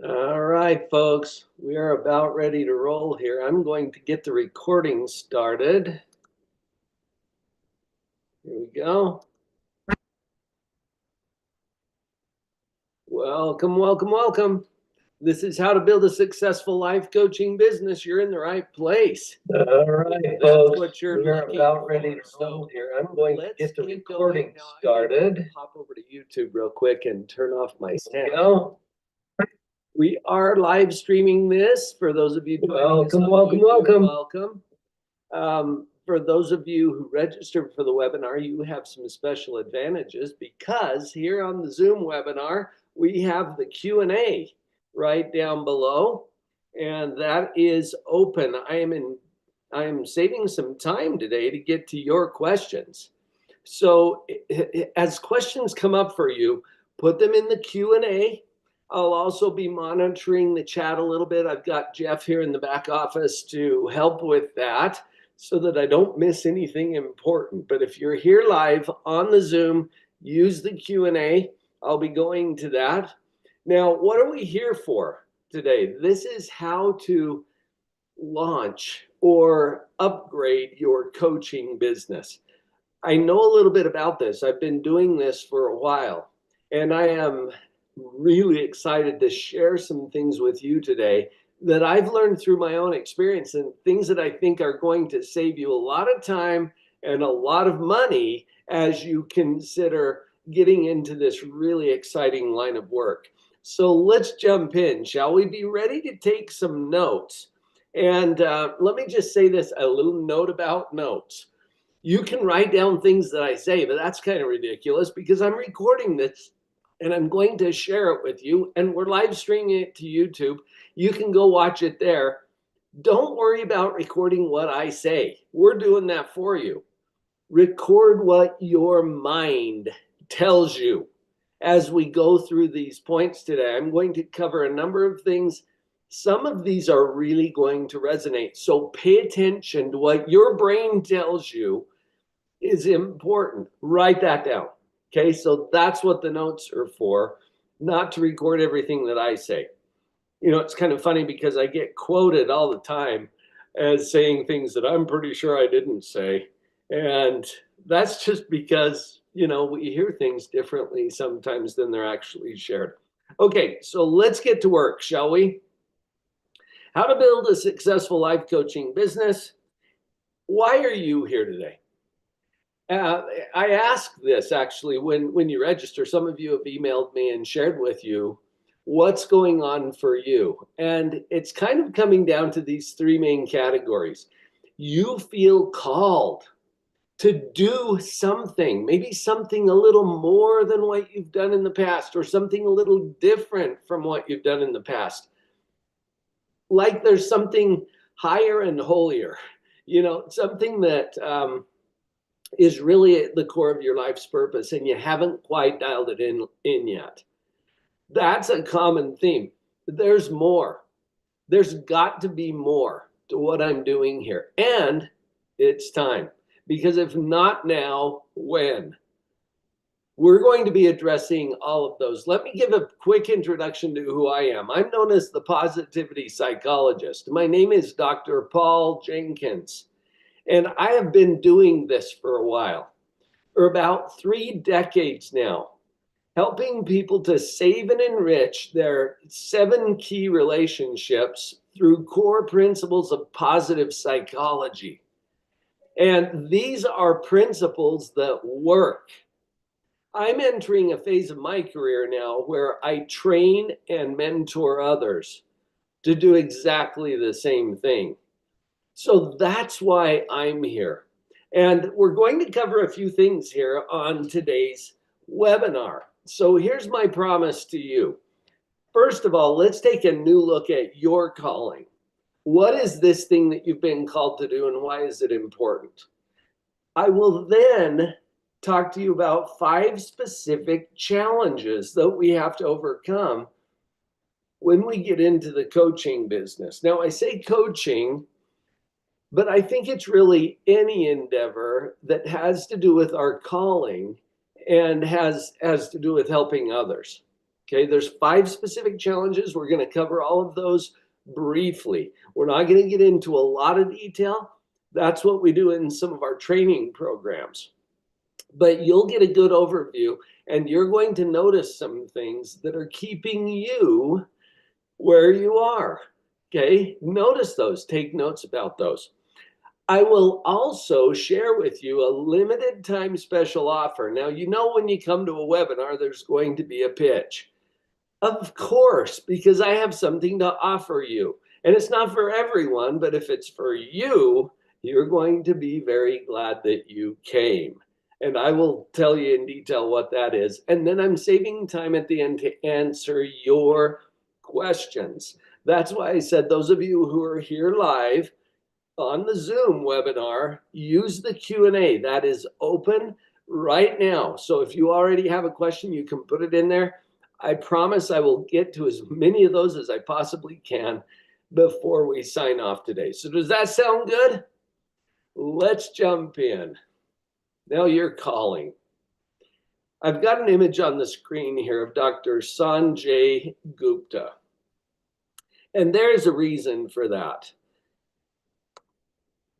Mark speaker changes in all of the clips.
Speaker 1: All right, folks, we are about ready to roll here. I'm going to get the recording started. Here we go. Welcome, welcome, welcome. This is how to build a successful life coaching business. You're in the right place. All right, folks, what you're about ready to roll here. I'm going to get the recording started. Hop over to YouTube real quick and turn off my sound. We are live streaming this for those of you. Welcome. For those of you who registered for the webinar, you have some special advantages because here on the Zoom webinar, we have the Q&A right down below, and that is open. I am saving some time today to get to your questions. So as questions come up for you, put them in the Q&A. I'll also be monitoring the chat a little bit. I've got Jeff here in the back office to help with that so that I don't miss anything important. But if you're here live on the Zoom, use the Q&A. I'll be going to that. Now, what are we here for today? This is how to launch or upgrade your coaching business. I know a little bit about this. I've been doing this for a while, and I am really excited to share some things with you today that I've learned through my own experience and things that I think are going to save you a lot of time and a lot of money as you consider getting into this really exciting line of work. So let's jump in, shall we? Be ready to take some notes. And let me just say this, a little note about notes. You can write down things that I say, but that's kind of ridiculous because I'm recording this and I'm going to share it with you, and we're live streaming it to YouTube. You can go watch it there. Don't worry about recording what I say. We're doing that for you. Record what your mind tells you. As we go through these points today, I'm going to cover a number of things. Some of these are really going to resonate. So pay attention to what your brain tells you is important. Write that down. Okay, so that's what the notes are for, not to record everything that I say. You know, it's kind of funny because I get quoted all the time as saying things that I'm pretty sure I didn't say. And that's just because, you know, we hear things differently sometimes than they're actually shared. Okay, so let's get to work, shall we? How to build a successful life coaching business. Why are you here today? I ask this actually when you register. Some of you have emailed me and shared with you what's going on for you. And it's kind of coming down to these three main categories. You feel called to do something, maybe something a little more than what you've done in the past, or something a little different from what you've done in the past. Like there's something higher and holier, you know, something that is really at the core of your life's purpose, and you haven't quite dialed it in yet. That's a common theme. There's more. There's got to be more to what I'm doing here. And it's time. Because if not now, when? We're going to be addressing all of those. Let me give a quick introduction to who I am. I'm known as the Positivity Psychologist. My name is Dr. Paul Jenkins. And I have been doing this for a while, for about 3 decades now, helping people to save and enrich their 7 key relationships through core principles of positive psychology. And these are principles that work. I'm entering a phase of my career now where I train and mentor others to do exactly the same thing. So that's why I'm here. And we're going to cover a few things here on today's webinar. So here's my promise to you. First of all, let's take a new look at your calling. What is this thing that you've been called to do, and why is it important? I will then talk to you about 5 specific challenges that we have to overcome when we get into the coaching business. Now, I say coaching, but I think it's really any endeavor that has to do with our calling and has to do with helping others. Okay, there's 5 specific challenges. We're going to cover all of those briefly. We're not going to get into a lot of detail. That's what we do in some of our training programs. But you'll get a good overview, and you're going to notice some things that are keeping you where you are. Okay, notice those, take notes about those. I will also share with you a limited time special offer. Now, you know, when you come to a webinar, there's going to be a pitch. Of course, because I have something to offer you. And it's not for everyone, but if it's for you, you're going to be very glad that you came. And I will tell you in detail what that is. And then I'm saving time at the end to answer your questions. That's why I said those of you who are here live on the Zoom webinar, use the Q&A. That is open right now. So if you already have a question, you can put it in there. I promise I will get to as many of those as I possibly can before we sign off today. So does that sound good? Let's jump in. Now you're calling. I've got an image on the screen here of Dr. Sanjay Gupta. And there's a reason for that.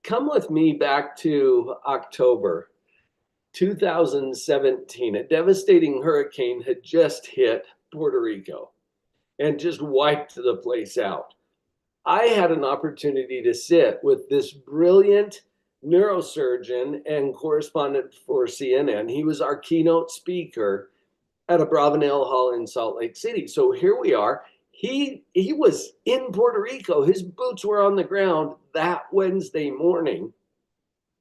Speaker 1: Come with me back to October 2017. A devastating hurricane had just hit Puerto Rico and just wiped the place out. I had an opportunity to sit with this brilliant neurosurgeon and correspondent for CNN. He was our keynote speaker at Abravanel Hall in Salt Lake City. So here we are. He was in Puerto Rico. His boots were on the ground that Wednesday morning.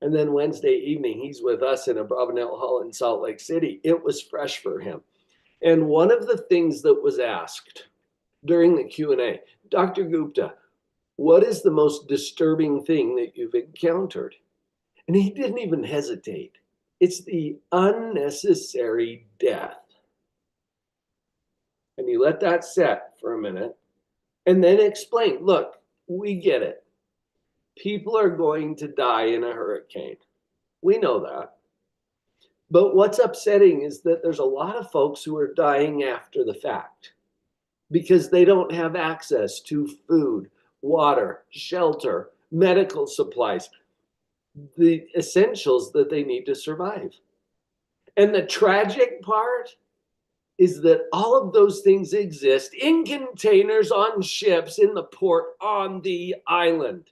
Speaker 1: And then Wednesday evening, he's with us in Abravanel Hall in Salt Lake City. It was fresh for him. And one of the things that was asked during the Q&A, Dr. Gupta, what is the most disturbing thing that you've encountered? And he didn't even hesitate. It's the unnecessary death. And he let that set for a minute and then explain, look, we get it. People are going to die in a hurricane. We know that. But what's upsetting is that there's a lot of folks who are dying after the fact because they don't have access to food, water, shelter, medical supplies, the essentials that they need to survive. And the tragic part is that all of those things exist in containers on ships in the port on the island.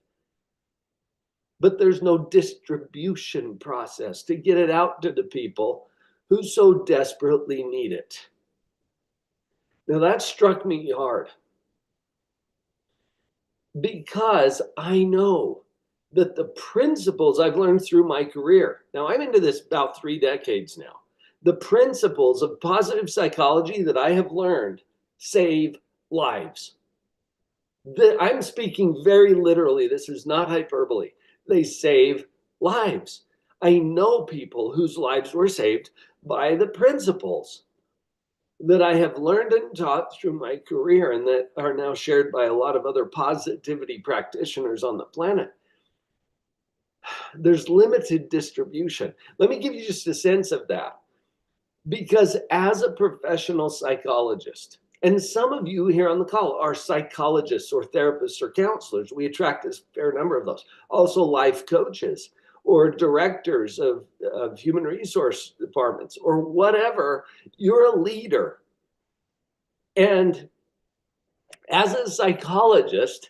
Speaker 1: But there's no distribution process to get it out to the people who so desperately need it. Now that struck me hard because I know that the principles I've learned through my career, now I'm into this about 3 decades now, the principles of positive psychology that I have learned save lives. I'm speaking very literally. This is not hyperbole. They save lives. I know people whose lives were saved by the principles that I have learned and taught through my career and that are now shared by a lot of other positivity practitioners on the planet. There's limited distribution. Let me give you just a sense of that. Because as a professional psychologist, and some of you here on the call are psychologists or therapists or counselors, we attract a fair number of those. Also life coaches or directors of human resource departments or whatever, you're a leader. And as a psychologist,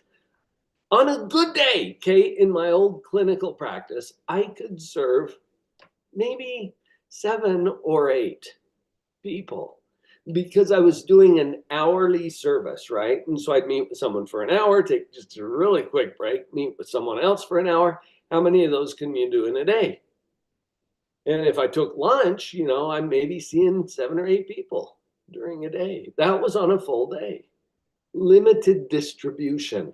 Speaker 1: on a good day, okay, in my old clinical practice, I could serve maybe 7 or 8 people because I was doing an hourly service, right? And so I'd meet with someone for an hour, take just a really quick break, meet with someone else for an hour. How many of those can you do in a day? And if I took lunch, you know, I'm maybe seeing 7 or 8 people during a day. That was on a full day. Limited distribution.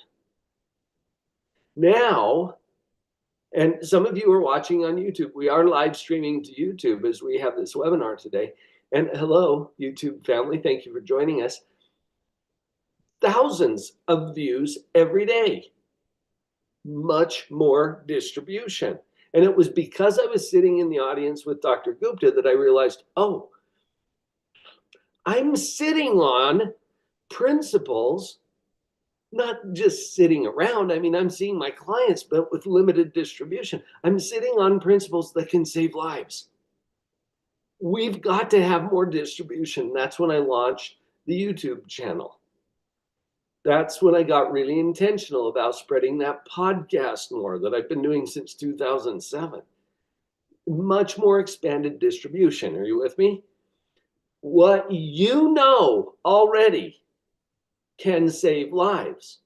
Speaker 1: Now, and some of you are watching on YouTube. We are live streaming to YouTube as we have this webinar today. And hello, YouTube family. Thank you for joining us. Thousands of views every day. Much more distribution. And it was because I was sitting in the audience with Dr. Gupta that I realized, oh, I'm sitting on principles, not just sitting around. I mean, I'm seeing my clients, but with limited distribution. I'm sitting on principles that can save lives. We've got to have more distribution. That's when I launched the YouTube channel. That's when I got really intentional about spreading that podcast more that I've been doing since 2007. Much more expanded distribution. Are you with me? What you know already can save lives.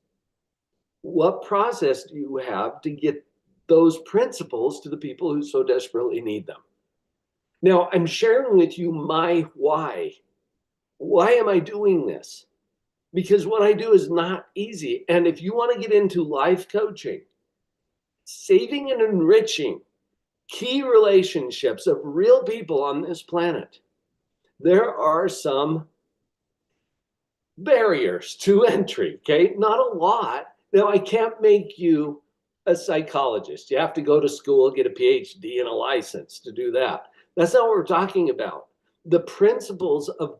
Speaker 1: What process do you have to get those principles to the people who so desperately need them? Now, I'm sharing with you my why. Why am I doing this? Because what I do is not easy. And if you want to get into life coaching, saving and enriching key relationships of real people on this planet, there are some barriers to entry, okay? Not a lot. Now, I can't make you a psychologist. You have to go to school, get a PhD and a license to do that. That's not what we're talking about. The principles of,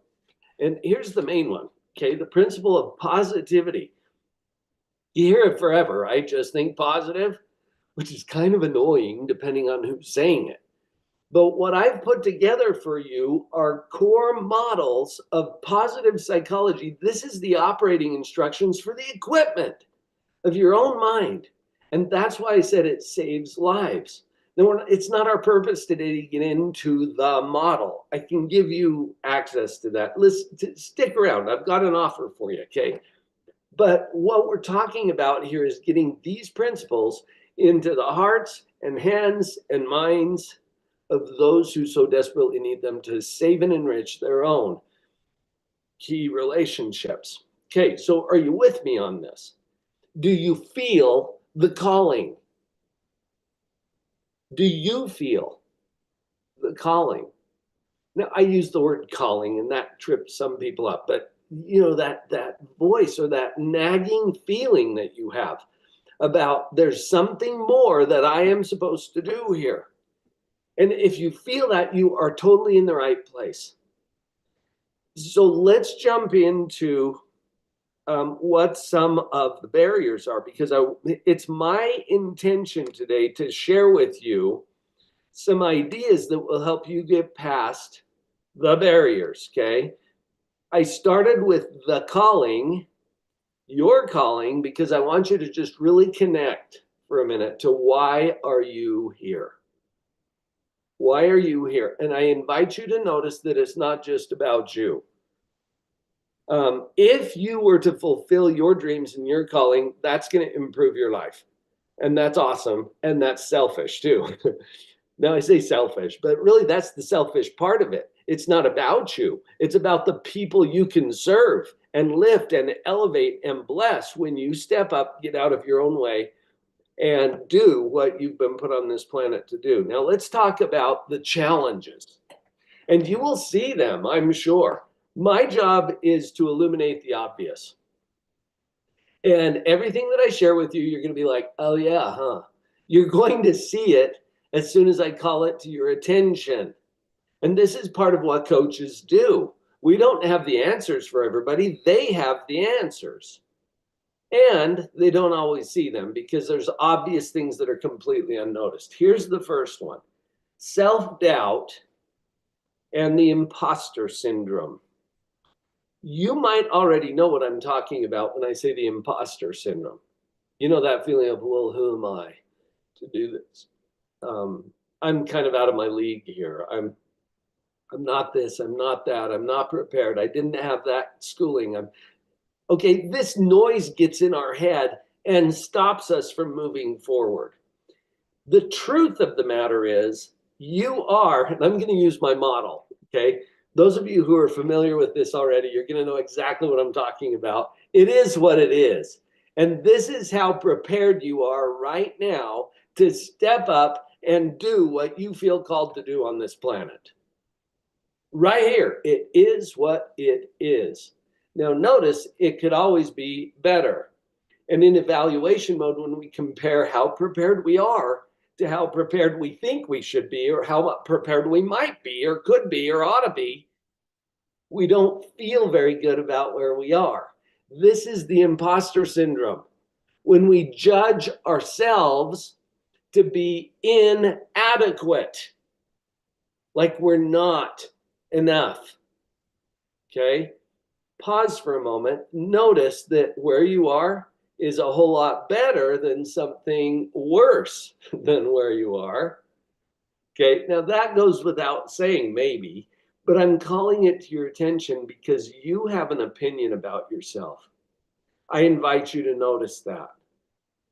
Speaker 1: and here's the main one, okay? The principle of positivity. You hear it forever, right? Just think positive, which is kind of annoying depending on who's saying it. But what I've put together for you are core models of positive psychology. This is the operating instructions for the equipment of your own mind. And that's why I said it saves lives. Now, it's not our purpose today to get into the model. I can give you access to that. Listen, stick around. I've got an offer for you, okay? But what we're talking about here is getting these principles into the hearts and hands and minds of those who so desperately need them to save and enrich their own key relationships. Okay, so are you with me on this? Do you feel the calling? Do you feel the calling? Now, I use the word calling, and that trips some people up, but you know, that voice or that nagging feeling that you have about there's something more that I am supposed to do here. And if you feel that, you are totally in the right place. So let's jump into what some of the barriers are, because it's my intention today to share with you some ideas that will help you get past the barriers, okay? I started with the calling, your calling, because I want you to just really connect for a minute to why are you here? Why are you here? And I invite you to notice that it's not just about you. If you were to fulfill your dreams and your calling, that's going to improve your life. And that's awesome. And that's selfish too. Now I say selfish, but really that's the selfish part of it. It's not about you. It's about the people you can serve and lift and elevate and bless when you step up, get out of your own way, and do what you've been put on this planet to do. Now let's talk about the challenges. And you will see them, I'm sure. My job is to illuminate the obvious. And everything that I share with you, you're going to be like, oh yeah, huh? You're going to see it as soon as I call it to your attention. And this is part of what coaches do. We don't have the answers for everybody. They have the answers. And they don't always see them because there's obvious things that are completely unnoticed. Here's the first one: self-doubt and the imposter syndrome. You might already know what I'm talking about when I say the imposter syndrome. You know that feeling of, well, who am I to do this? I'm kind of out of my league here. I'm not this, I'm not that, I'm not prepared. I didn't have that schooling. Okay, this noise gets in our head and stops us from moving forward. The truth of the matter is, you are, and I'm going to use my model, okay? Those of you who are familiar with this already, you're going to know exactly what I'm talking about. It is what it is. And this is how prepared you are right now to step up and do what you feel called to do on this planet. Right here, it is what it is. Now notice, it could always be better. And in evaluation mode, when we compare how prepared we are to how prepared we think we should be, or how prepared we might be, or could be, or ought to be, We don't feel very good about where we are. This is the imposter syndrome. When we judge ourselves to be inadequate, like we're not enough. Okay? Pause for a moment. Notice that where you are is a whole lot better than something worse than where you are. Okay, now that goes without saying, maybe, but I'm calling it to your attention because you have an opinion about yourself. I invite you to notice that.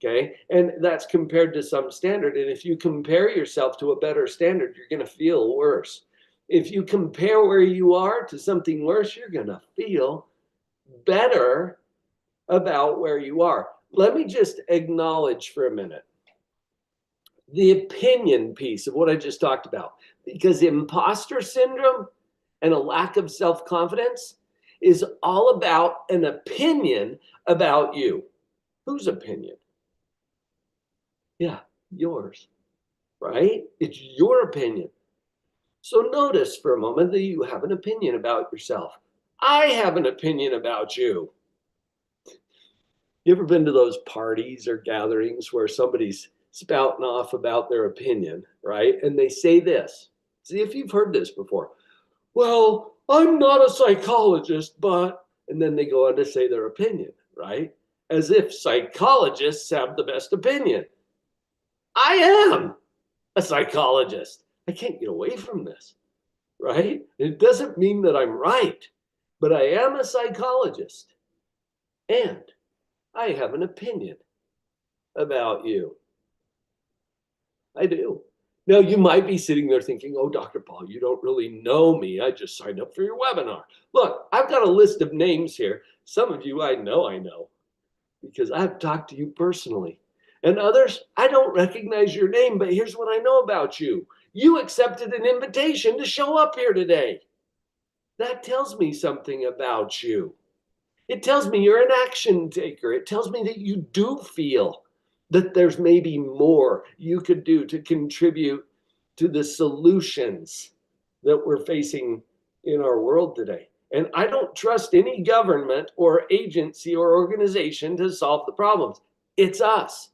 Speaker 1: Okay, and that's compared to some standard. And if you compare yourself to a better standard, you're going to feel worse. If you compare where you are to something worse, you're going to feel better about where you are. Let me just acknowledge for a minute the opinion piece of what I just talked about, because imposter syndrome and a lack of self-confidence is all about an opinion about you. Whose opinion? Yeah, yours, right? It's your opinion. So notice for a moment that you have an opinion about yourself. I have an opinion about you. You ever been to those parties or gatherings where somebody's spouting off about their opinion, right? And they say this. See if you've heard this before. Well, I'm not a psychologist, but, and then they go on to say their opinion, right? As if psychologists have the best opinion. I am a psychologist. I can't get away from this, right? It doesn't mean that I'm right, but I am a psychologist. And I have an opinion about you. I do. Now, you might be sitting there thinking, oh, Dr. Paul, you don't really know me. I just signed up for your webinar. Look, I've got a list of names here. Some of you I know, because I've talked to you personally. And others, I don't recognize your name, but here's what I know about you. You accepted an invitation to show up here today. That tells me something about you. It tells me you're an action taker. It tells me that you do feel that there's maybe more you could do to contribute to the solutions that we're facing in our world today. And I don't trust any government or agency or organization to solve the problems. It's us,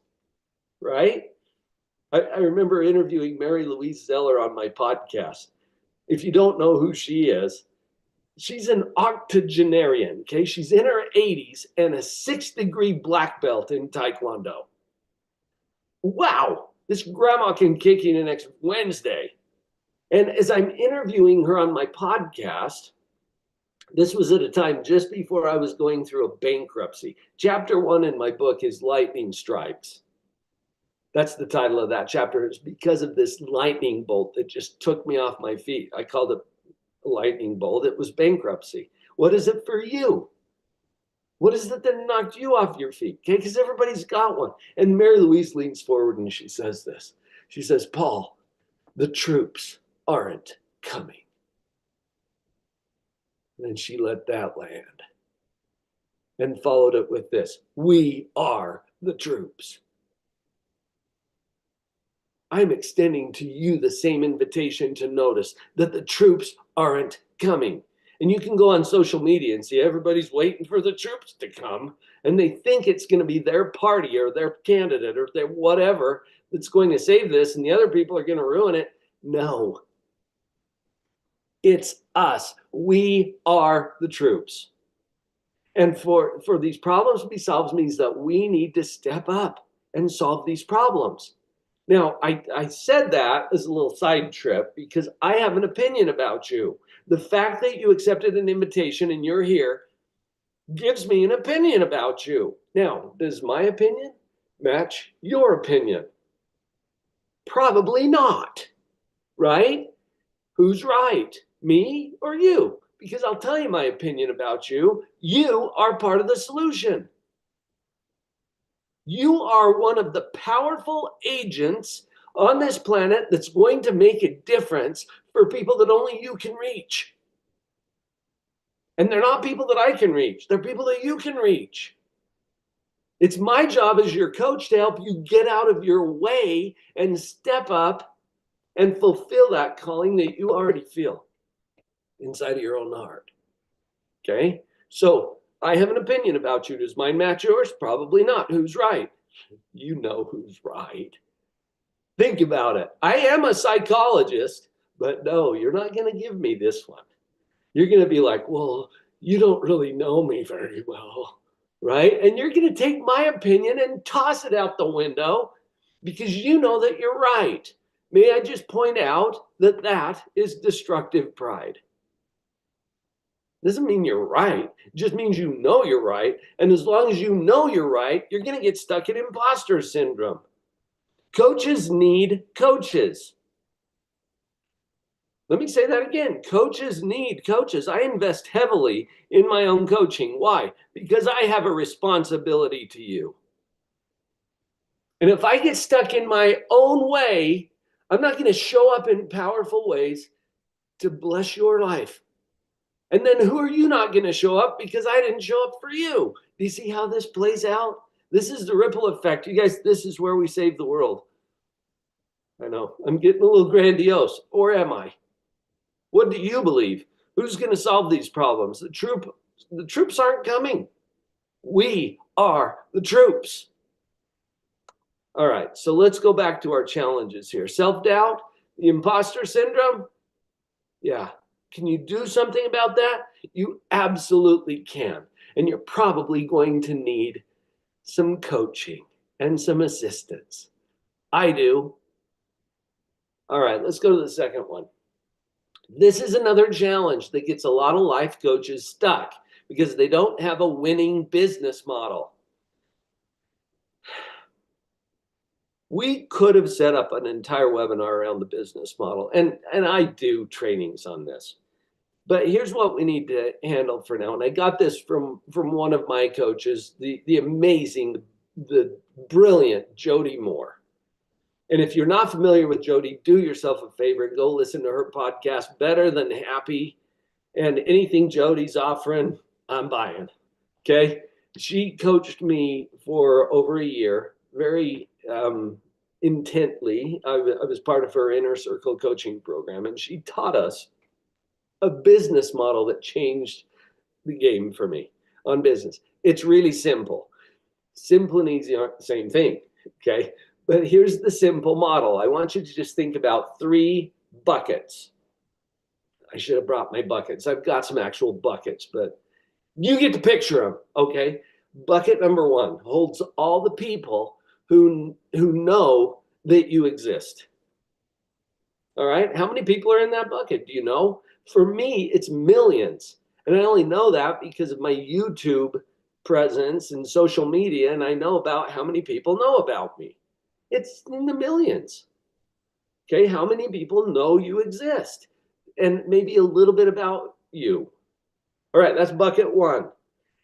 Speaker 1: right? I remember interviewing Mary Louise Zeller on my podcast. If you don't know who she is, she's an octogenarian, okay? She's in her 80s and a 6th-degree black belt in Taekwondo. Wow, this grandma can kick you next Wednesday. And as I'm interviewing her on my podcast, this was at a time just before I was going through a bankruptcy. Chapter 1 in my book is Lightning Strikes. That's the title of that chapter. It's because of this lightning bolt that just took me off my feet. I called it a lightning bolt. It was bankruptcy. What is it for you? What is it that knocked you off your feet? Okay, because everybody's got one. And Mary Louise leans forward and she says this. She says, Paul, the troops aren't coming. And then she let that land and followed it with this. We are the troops. I'm extending to you the same invitation to notice that the troops aren't coming. And you can go on social media and see everybody's waiting for the troops to come. And they think it's going to be their party or their candidate or their whatever that's going to save this. And the other people are going to ruin it. No. It's us. We are the troops. And for these problems to be solved means that we need to step up and solve these problems. Now, I said that as a little side trip because I have an opinion about you. The fact that you accepted an invitation and you're here gives me an opinion about you. Now, does my opinion match your opinion? Probably not, right? Who's right, me or you? Because I'll tell you my opinion about you. You are part of the solution. You are one of the powerful agents on this planet that's going to make a difference for people that only you can reach. And they're not people that I can reach. They're people that you can reach. It's my job as your coach to help you get out of your way and step up and fulfill that calling that you already feel inside of your own heart. Okay. So I have an opinion about you. Does mine match yours? Probably not. Who's right? You know who's right. Think about it. I am a psychologist, but no, you're not going to give me this one. You're going to be like, well, you don't really know me very well, right? And you're going to take my opinion and toss it out the window because you know that you're right. May I just point out that that is destructive pride. Doesn't mean you're right. It just means you know you're right. And as long as you know you're right, you're going to get stuck in imposter syndrome. Coaches need coaches. Let me say that again. Coaches need coaches. I invest heavily in my own coaching. Why? Because I have a responsibility to you. And if I get stuck in my own way, I'm not going to show up in powerful ways to bless your life. And then who are you not going to show up because I didn't show up for you? Do you see how this plays out? This is the ripple effect. You guys, this is where we save the world. I know I'm getting a little grandiose, or am I? What do you believe? Who's going to solve these problems? The troops aren't coming. We are the troops. All right, so let's go back to our challenges here. Self-doubt, the imposter syndrome. Yeah. Can you do something about that? You absolutely can. And you're probably going to need some coaching and some assistance. I do. All right, let's go to the second one. This is another challenge that gets a lot of life coaches stuck because they don't have a winning business model. We could have set up an entire webinar around the business model, and I do trainings on this. But here's what we need to handle for now. And I got this from one of my coaches, the amazing, the brilliant Jody Moore. And if you're not familiar with Jody, do yourself a favor and go listen to her podcast, Better Than Happy. And anything Jody's offering, I'm buying. Okay. She coached me for over a year, very intently. I was part of her Inner Circle coaching program, and she taught us a business model that changed the game for me on business. It's really simple. Simple and easy aren't the same thing, okay? But here's the simple model. I want you to just think about 3 buckets. I should have brought my buckets. I've got some actual buckets, but you get to picture them, okay? Bucket number 1 holds all the people who know that you exist. All right? How many people are in that bucket? Do you know? For me, it's millions. And I only know that because of my YouTube presence and social media, and I know about how many people know about me. It's in the millions. Okay, how many people know you exist? And maybe a little bit about you. All right, that's bucket 1.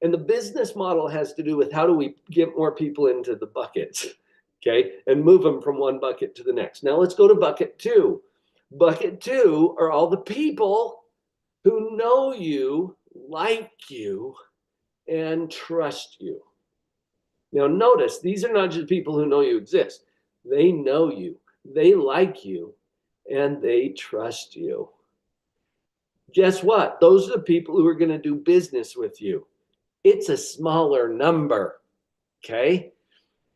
Speaker 1: And the business model has to do with how do we get more people into the buckets, okay, and move them from one bucket to the next. Now let's go to bucket 2. Bucket 2 are all the people who know you, like you, and trust you. Now notice, these are not just people who know you exist. They know you, they like you, and they trust you. Guess what? Those are the people who are going to do business with you. It's a smaller number, okay?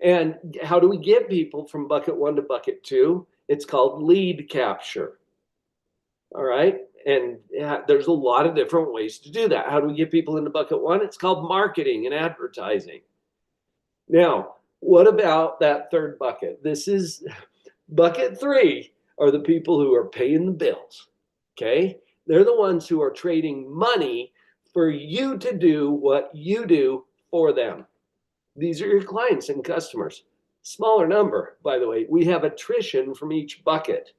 Speaker 1: And how do we get people from bucket 1 to bucket 2? It's called lead capture. All right. And there's a lot of different ways to do that. How do we get people into bucket 1? It's called marketing and advertising. Now, what about that third bucket? This is bucket 3 are the people who are paying the bills. Okay. They're the ones who are trading money for you to do what you do for them. These are your clients and customers. Smaller number, by the way. We have attrition from each bucket.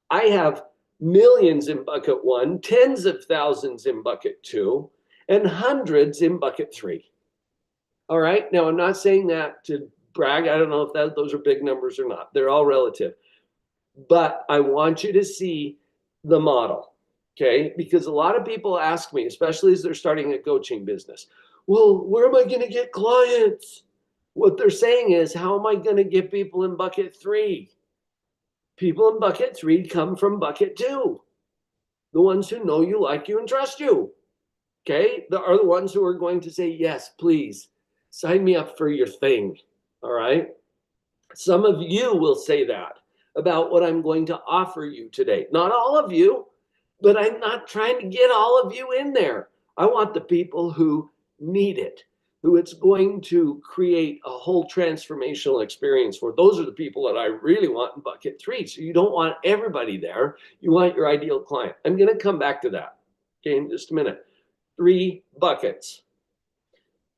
Speaker 1: I have millions in bucket 1, tens of thousands in bucket 2, and hundreds in bucket 3. All right. Now, I'm not saying that to brag. I don't know if those are big numbers or not. They're all relative. But I want you to see the model, okay? Because a lot of people ask me, especially as they're starting a coaching business, well, where am I going to get clients? What they're saying is, how am I going to get people in bucket 3? People in bucket 3 come from bucket 2. The ones who know you, like you, and trust you. okay, are the ones who are going to say, yes, please, sign me up for your thing, all right? Some of you will say that about what I'm going to offer you today. Not all of you, but I'm not trying to get all of you in there. I want the people who need it, who it's going to create a whole transformational experience for. Those are the people that I really want in bucket 3. So you don't want everybody there. You want your ideal client. I'm going to come back to that, okay, in just a minute. 3 buckets.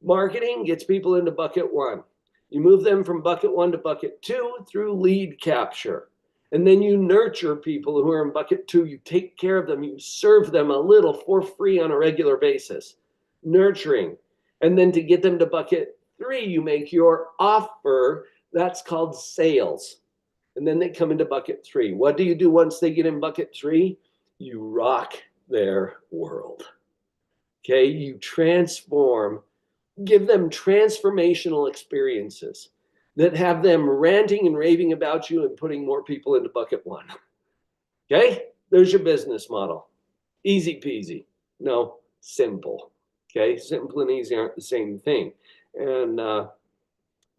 Speaker 1: Marketing gets people into bucket 1. You move them from bucket 1 to bucket 2 through lead capture. And then you nurture people who are in bucket 2. You take care of them. You serve them a little for free on a regular basis. Nurturing. And then to get them to bucket 3, you make your offer. That's called sales. And then they come into bucket 3. What do you do once they get in bucket 3? You rock their world. Okay, you transform, give them transformational experiences that have them ranting and raving about you and putting more people into bucket 1. Okay, there's your business model. Easy peasy. No, simple. Okay, simple and easy aren't the same thing. And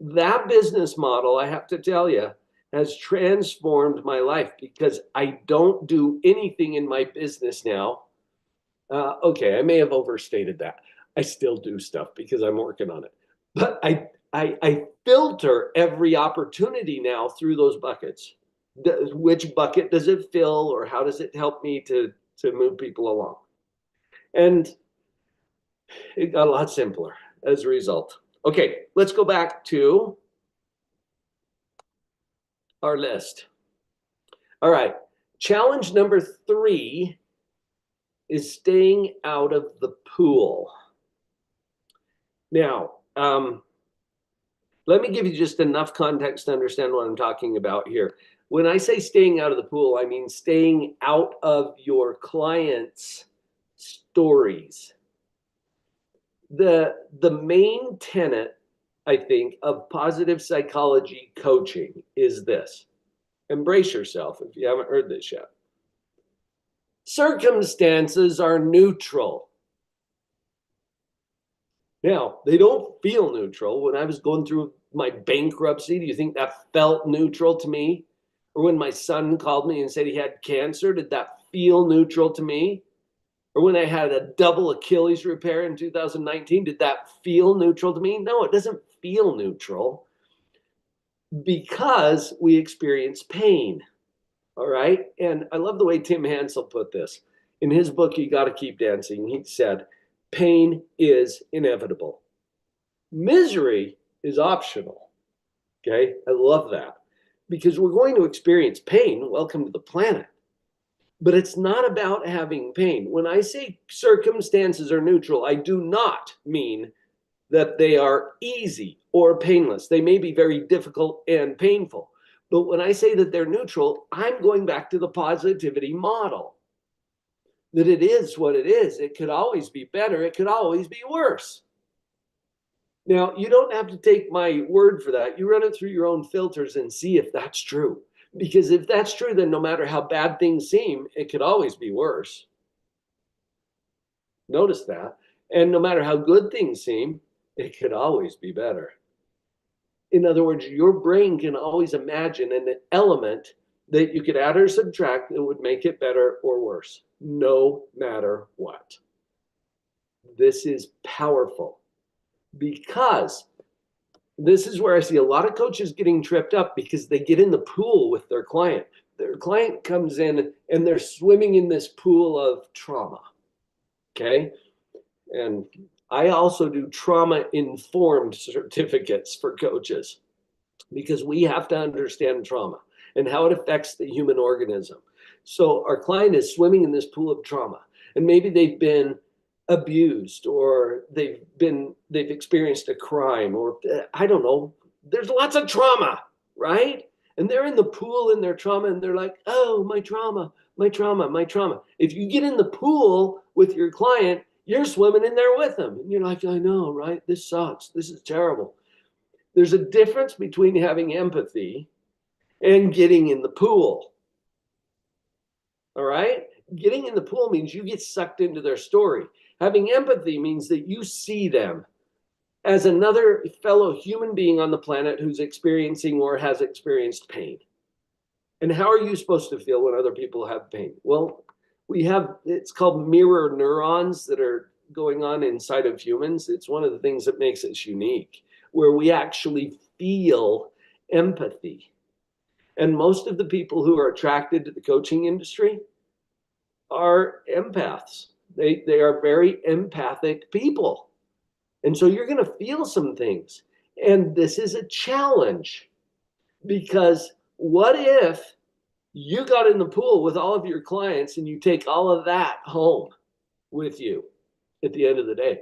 Speaker 1: that business model, I have to tell you, has transformed my life because I don't do anything in my business now. Okay, I may have overstated that. I still do stuff because I'm working on it. But I filter every opportunity now through those buckets. Which bucket does it fill, or how does it help me to move people along? And it got a lot simpler as a result. Okay, let's go back to our list. All right, challenge number 3 is staying out of the pool. Now, let me give you just enough context to understand what I'm talking about here. When I say staying out of the pool, I mean staying out of your clients' stories. The main tenet, I think, of positive psychology coaching is this. Embrace yourself if you haven't heard this yet. Circumstances are neutral. Now, they don't feel neutral. When I was going through my bankruptcy, do you think that felt neutral to me? Or when my son called me and said he had cancer, did that feel neutral to me? Or when I had a double Achilles repair in 2019, did that feel neutral to me? No, it doesn't feel neutral because we experience pain. All right. And I love the way Tim Hansel put this. In his book, You Got to Keep Dancing, he said, pain is inevitable. Misery is optional. Okay. I love that because we're going to experience pain. Welcome to the planet. But it's not about having pain. When I say circumstances are neutral, I do not mean that they are easy or painless. They may be very difficult and painful. But when I say that they're neutral, I'm going back to the positivity model. That it is what it is. It could always be better. It could always be worse. Now, you don't have to take my word for that. You run it through your own filters and see if that's true. Because if that's true, then no matter how bad things seem, it could always be worse. Notice that. And no matter how good things seem, it could always be better. In other words, your brain can always imagine an element that you could add or subtract that would make it better or worse, no matter what. This is powerful because this is where I see a lot of coaches getting tripped up because they get in the pool with their client. Their client comes in and they're swimming in this pool of trauma. Okay? And I also do trauma-informed certificates for coaches because we have to understand trauma and how it affects the human organism. So our client is swimming in this pool of trauma, and maybe they've been abused or they've experienced a crime, or I don't know. There's lots of trauma, right? And they're in the pool in their trauma and they're like, oh, my trauma, my trauma, my trauma. If you get in the pool with your client, you're swimming in there with them. And you're like, I know, right? This sucks. This is terrible. There's a difference between having empathy and getting in the pool. All right? Getting in the pool means you get sucked into their story. Having empathy means that you see them as another fellow human being on the planet who's experiencing or has experienced pain. And how are you supposed to feel when other people have pain? Well, we have, it's called mirror neurons that are going on inside of humans. It's one of the things that makes us unique, where we actually feel empathy. And most of the people who are attracted to the coaching industry are empaths. They are very empathic people. And so you're going to feel some things. And this is a challenge, because what if you got in the pool with all of your clients and you take all of that home with you at the end of the day?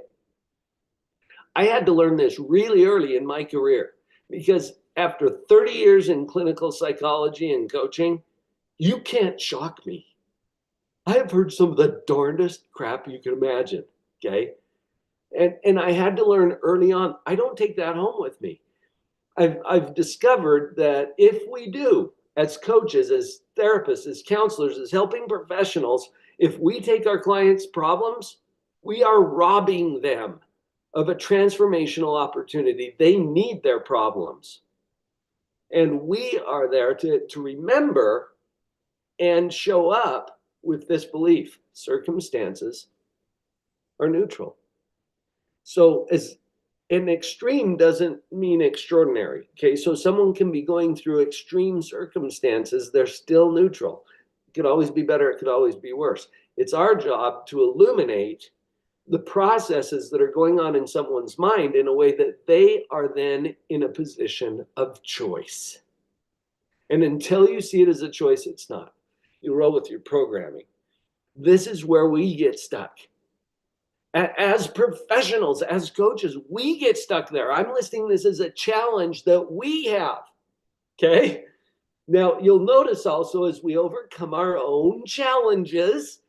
Speaker 1: I had to learn this really early in my career, because after 30 years in clinical psychology and coaching, you can't shock me. I have heard some of the darndest crap you can imagine, okay? And I had to learn early on, I don't take that home with me. I've discovered that if we do, as coaches, as therapists, as counselors, as helping professionals, if we take our clients' problems, we are robbing them of a transformational opportunity. They need their problems. And we are there to remember and show up with this belief: circumstances are neutral. So as an extreme doesn't mean extraordinary. Okay, so someone can be going through extreme circumstances, they're still neutral. It could always be better, it could always be worse. It's our job to illuminate the processes that are going on in someone's mind in a way that they are then in a position of choice. And until you see it as a choice, it's not. You roll with your programming. This is where we get stuck. As professionals, as coaches, we get stuck there. I'm listing this as a challenge that we have, okay? Now, you'll notice also, as we overcome our own challenges,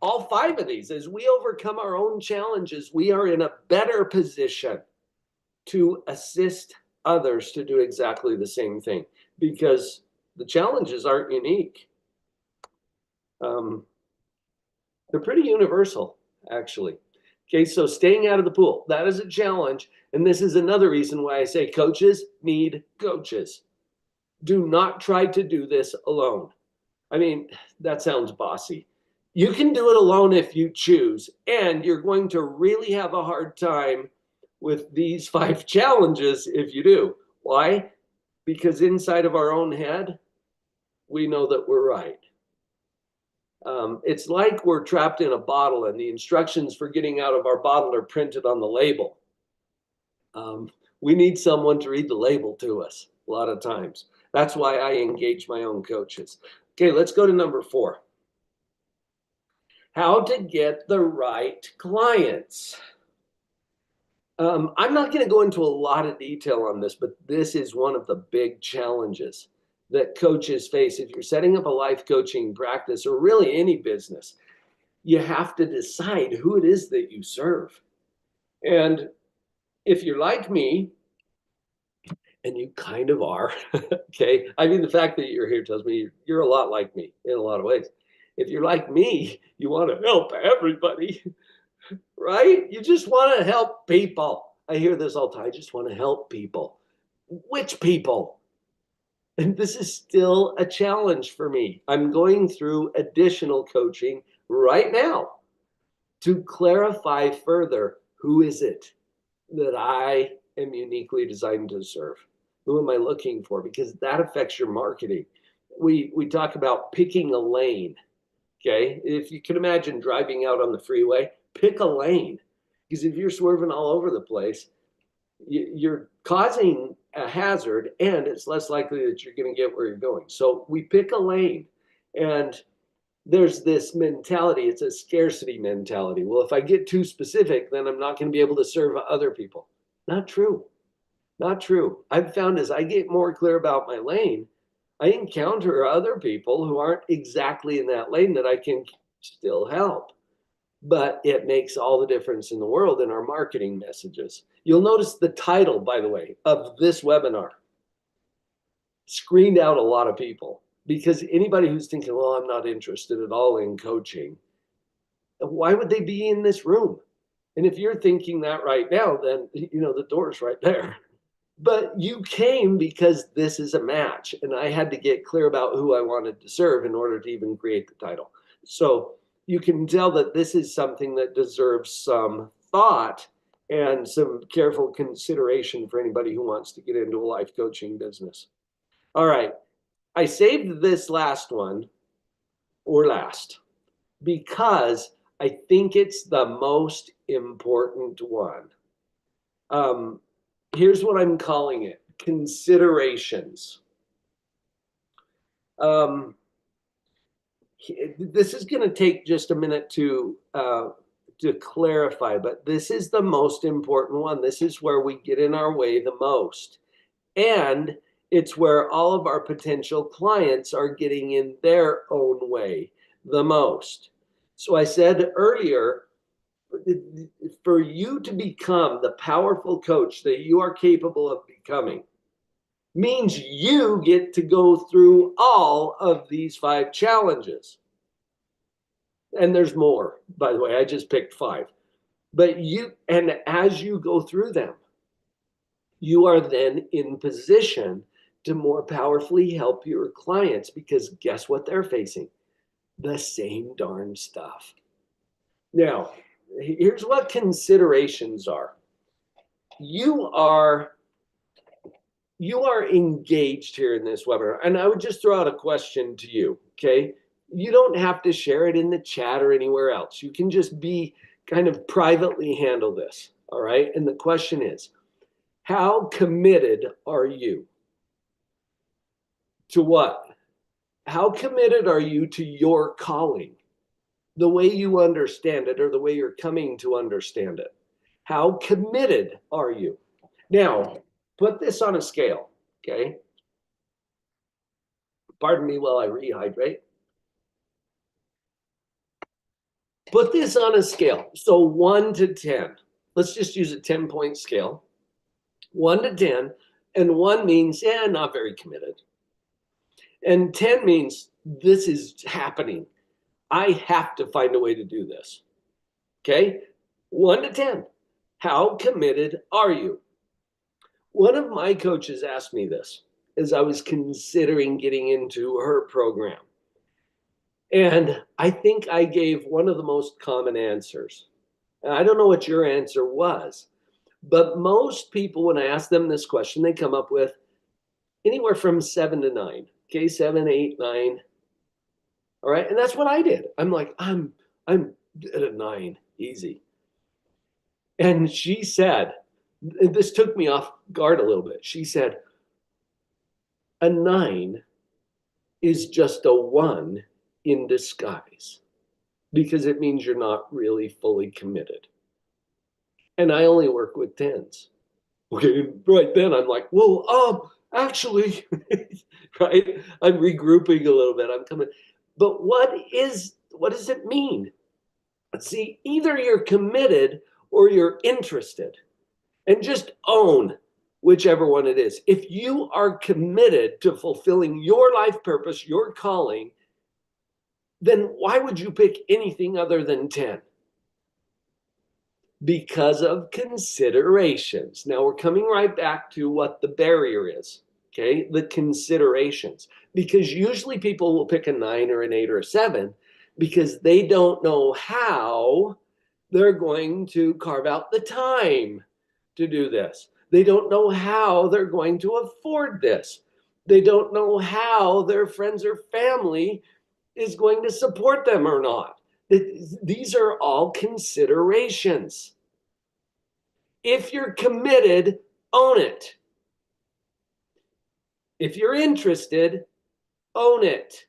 Speaker 1: all 5 of these, as we overcome our own challenges, we are in a better position to assist others to do exactly the same thing, because the challenges aren't unique. They're pretty universal, actually. Okay, so staying out of the pool, that is a challenge. And this is another reason why I say coaches need coaches. Do not try to do this alone. I mean, that sounds bossy. You can do it alone if you choose, and you're going to really have a hard time with these 5 challenges if you do. Why? Because inside of our own head, we know that we're right. It's like we're trapped in a bottle and the instructions for getting out of our bottle are printed on the label. We need someone to read the label to us a lot of times. That's why I engage my own coaches. Okay, let's go to number 4. How to get the right clients. I'm not going to go into a lot of detail on this, but this is one of the big challenges that coaches face. If you're setting up a life coaching practice, or really any business, you have to decide who it is that you serve. And if you're like me, and you kind of are, okay? I mean, the fact that you're here tells me you're a lot like me in a lot of ways. If you're like me, you want to help everybody, right? You just want to help people. I hear this all the time. I just want to help people. Which people? And this is still a challenge for me. I'm going through additional coaching right now to clarify further, who is it that I am uniquely designed to serve? Who am I looking for? Because that affects your marketing. We talk about picking a lane, okay? If you can imagine driving out on the freeway, pick a lane. Because if you're swerving all over the place, you're causing a hazard, and it's less likely that you're going to get where you're going. So we pick a lane, and there's this mentality. It's a scarcity mentality. Well, if I get too specific, then I'm not going to be able to serve other people. Not true. Not true. I've found as I get more clear about my lane, I encounter other people who aren't exactly in that lane that I can still help. But it makes all the difference in the world in our marketing messages. You'll notice the title, by the way, of this webinar screened out a lot of people, because anybody who's thinking, well, I'm not interested at all in coaching, why would they be in this room? And if you're thinking that right now, then, the door's right there. But you came because this is a match, and I had to get clear about who I wanted to serve in order to even create the title. So you can tell that this is something that deserves some thought and some careful consideration for anybody who wants to get into a life coaching business. All right. I saved this last one or last because I think it's the most important one. Here's what I'm calling it: considerations. This is going to take just a minute to clarify, but this is the most important one. This is where we get in our way the most. And it's where all of our potential clients are getting in their own way the most. So I said earlier, for you to become the powerful coach that you are capable of becoming means you get to go through all of these 5 challenges. And there's more, by the way. I just picked 5. But as you go through them, you are then in position to more powerfully help your clients, because guess what they're facing? The same darn stuff. Now, here's what considerations are. You are engaged here in this webinar, and I would just throw out a question to you, okay? You don't have to share it in the chat or anywhere else. You can just be kind of privately handle this, all right? And the question is, how committed are you to what? How committed are you to your calling, the way you understand it or the way you're coming to understand it? How committed are you? Now, put this on a scale, okay? Pardon me while I rehydrate. Put this on a scale. So 1 to 10. Let's just use a 10-point scale. 1 to 10. And 1 means, not very committed. And 10 means this is happening. I have to find a way to do this. Okay? 1 to 10. How committed are you? One of my coaches asked me this as I was considering getting into her program. And I think I gave one of the most common answers. And I don't know what your answer was, but most people, when I ask them this question, they come up with anywhere from 7 to 9. Okay, 7, 8, 9. All right, and that's what I did. I'm like, I'm at a 9, easy. And she said, and this took me off guard a little bit. She said, a 9 is just a 1 in disguise, because it means you're not really fully committed. And I only work with 10s. Okay, right then I'm like, well, actually, right? I'm regrouping a little bit. I'm coming. But what does it mean? See, either you're committed or you're interested. And just own whichever one it is. If you are committed to fulfilling your life purpose, your calling, then why would you pick anything other than 10? Because of considerations. Now we're coming right back to what the barrier is, okay? The considerations. Because usually people will pick a 9 or an 8 or a 7 because they don't know how they're going to carve out the time to do this. They don't know how they're going to afford this. They don't know how their friends or family is going to support them or not. These are all considerations. If you're committed, own it. If you're interested, own it.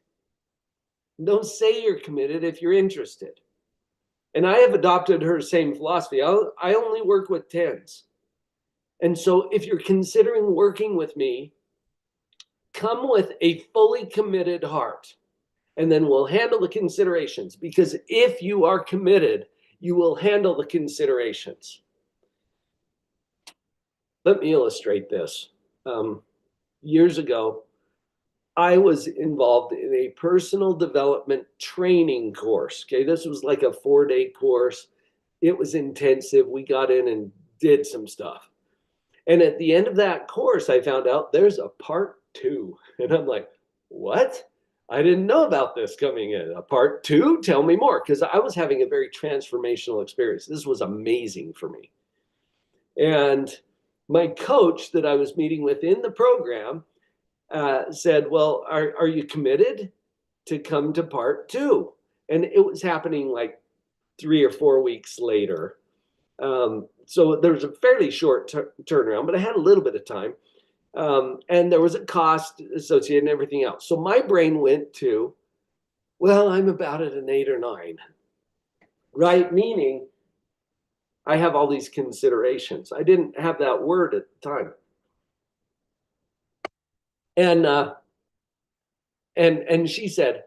Speaker 1: Don't say you're committed if you're interested. And I have adopted her same philosophy. I only work with 10s. And so if you're considering working with me, come with a fully committed heart, and then we'll handle the considerations. Because if you are committed, you will handle the considerations. Let me illustrate this. Years ago, I was involved in a personal development training course. Okay, this was like a 4-day course. it was intensive. We got in and did some stuff. And at the end of that course, I found out there's a part 2. And I'm like, what? I didn't know about this coming in. A part 2? Tell me more. Because I was having a very transformational experience. This was amazing for me. And my coach that I was meeting with in the program said, well, are you committed to come to part 2? And it was happening like 3 or 4 weeks later. So there was a fairly short turnaround, but I had a little bit of time. And there was a cost associated and everything else. So my brain went to, well, I'm about at an 8 or 9, right? Meaning I have all these considerations. I didn't have that word at the time. And she said,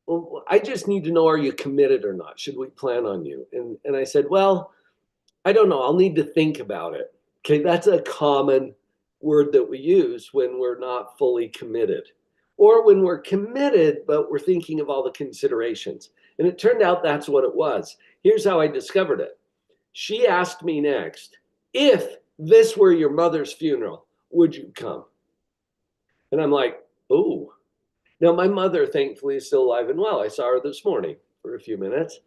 Speaker 1: well, I just need to know, are you committed or not? Should we plan on you? And I said, well, I don't know. I'll need to think about it. Okay, that's a common word that we use when we're not fully committed, or when we're committed, but we're thinking of all the considerations. And it turned out that's what it was. Here's how I discovered it. She asked me next, if this were your mother's funeral, would you come? And I'm like, oh. Now, my mother, thankfully, is still alive and well. I saw her this morning for a few minutes.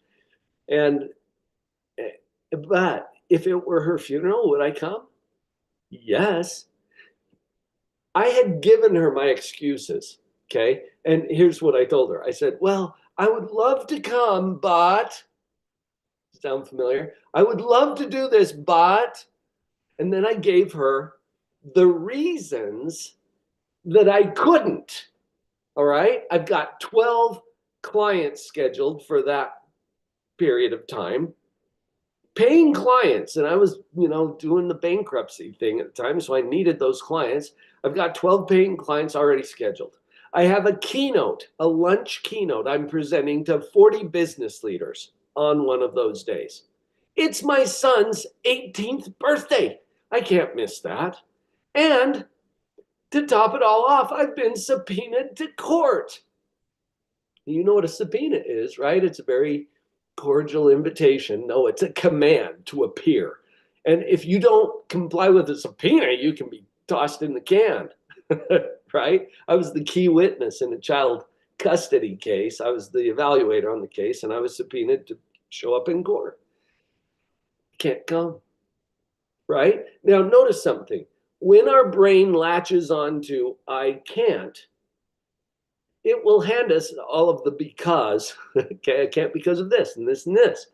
Speaker 1: But if it were her funeral, would I come? Yes. I had given her my excuses, okay? And here's what I told her. I said, well, I would love to come, but, sound familiar? I would love to do this, but, and then I gave her the reasons that I couldn't, all right? I've got 12 clients scheduled for that period of time. Paying clients, and I was, doing the bankruptcy thing at the time, so I needed those clients. I've got 12 paying clients already scheduled. I have a keynote, a lunch keynote I'm presenting to 40 business leaders on one of those days. It's my son's 18th birthday. I can't miss that. And to top it all off, I've been subpoenaed to court. You know what a subpoena is, right? It's a very cordial invitation. No, it's a command to appear. And if you don't comply with a subpoena, you can be tossed in the can, right? I was the key witness in a child custody case. I was the evaluator on the case, and I was subpoenaed to show up in court. Can't come, right? Now, notice something. When our brain latches onto I can't, it will hand us all of the because. Okay, I can't because of this and this and this.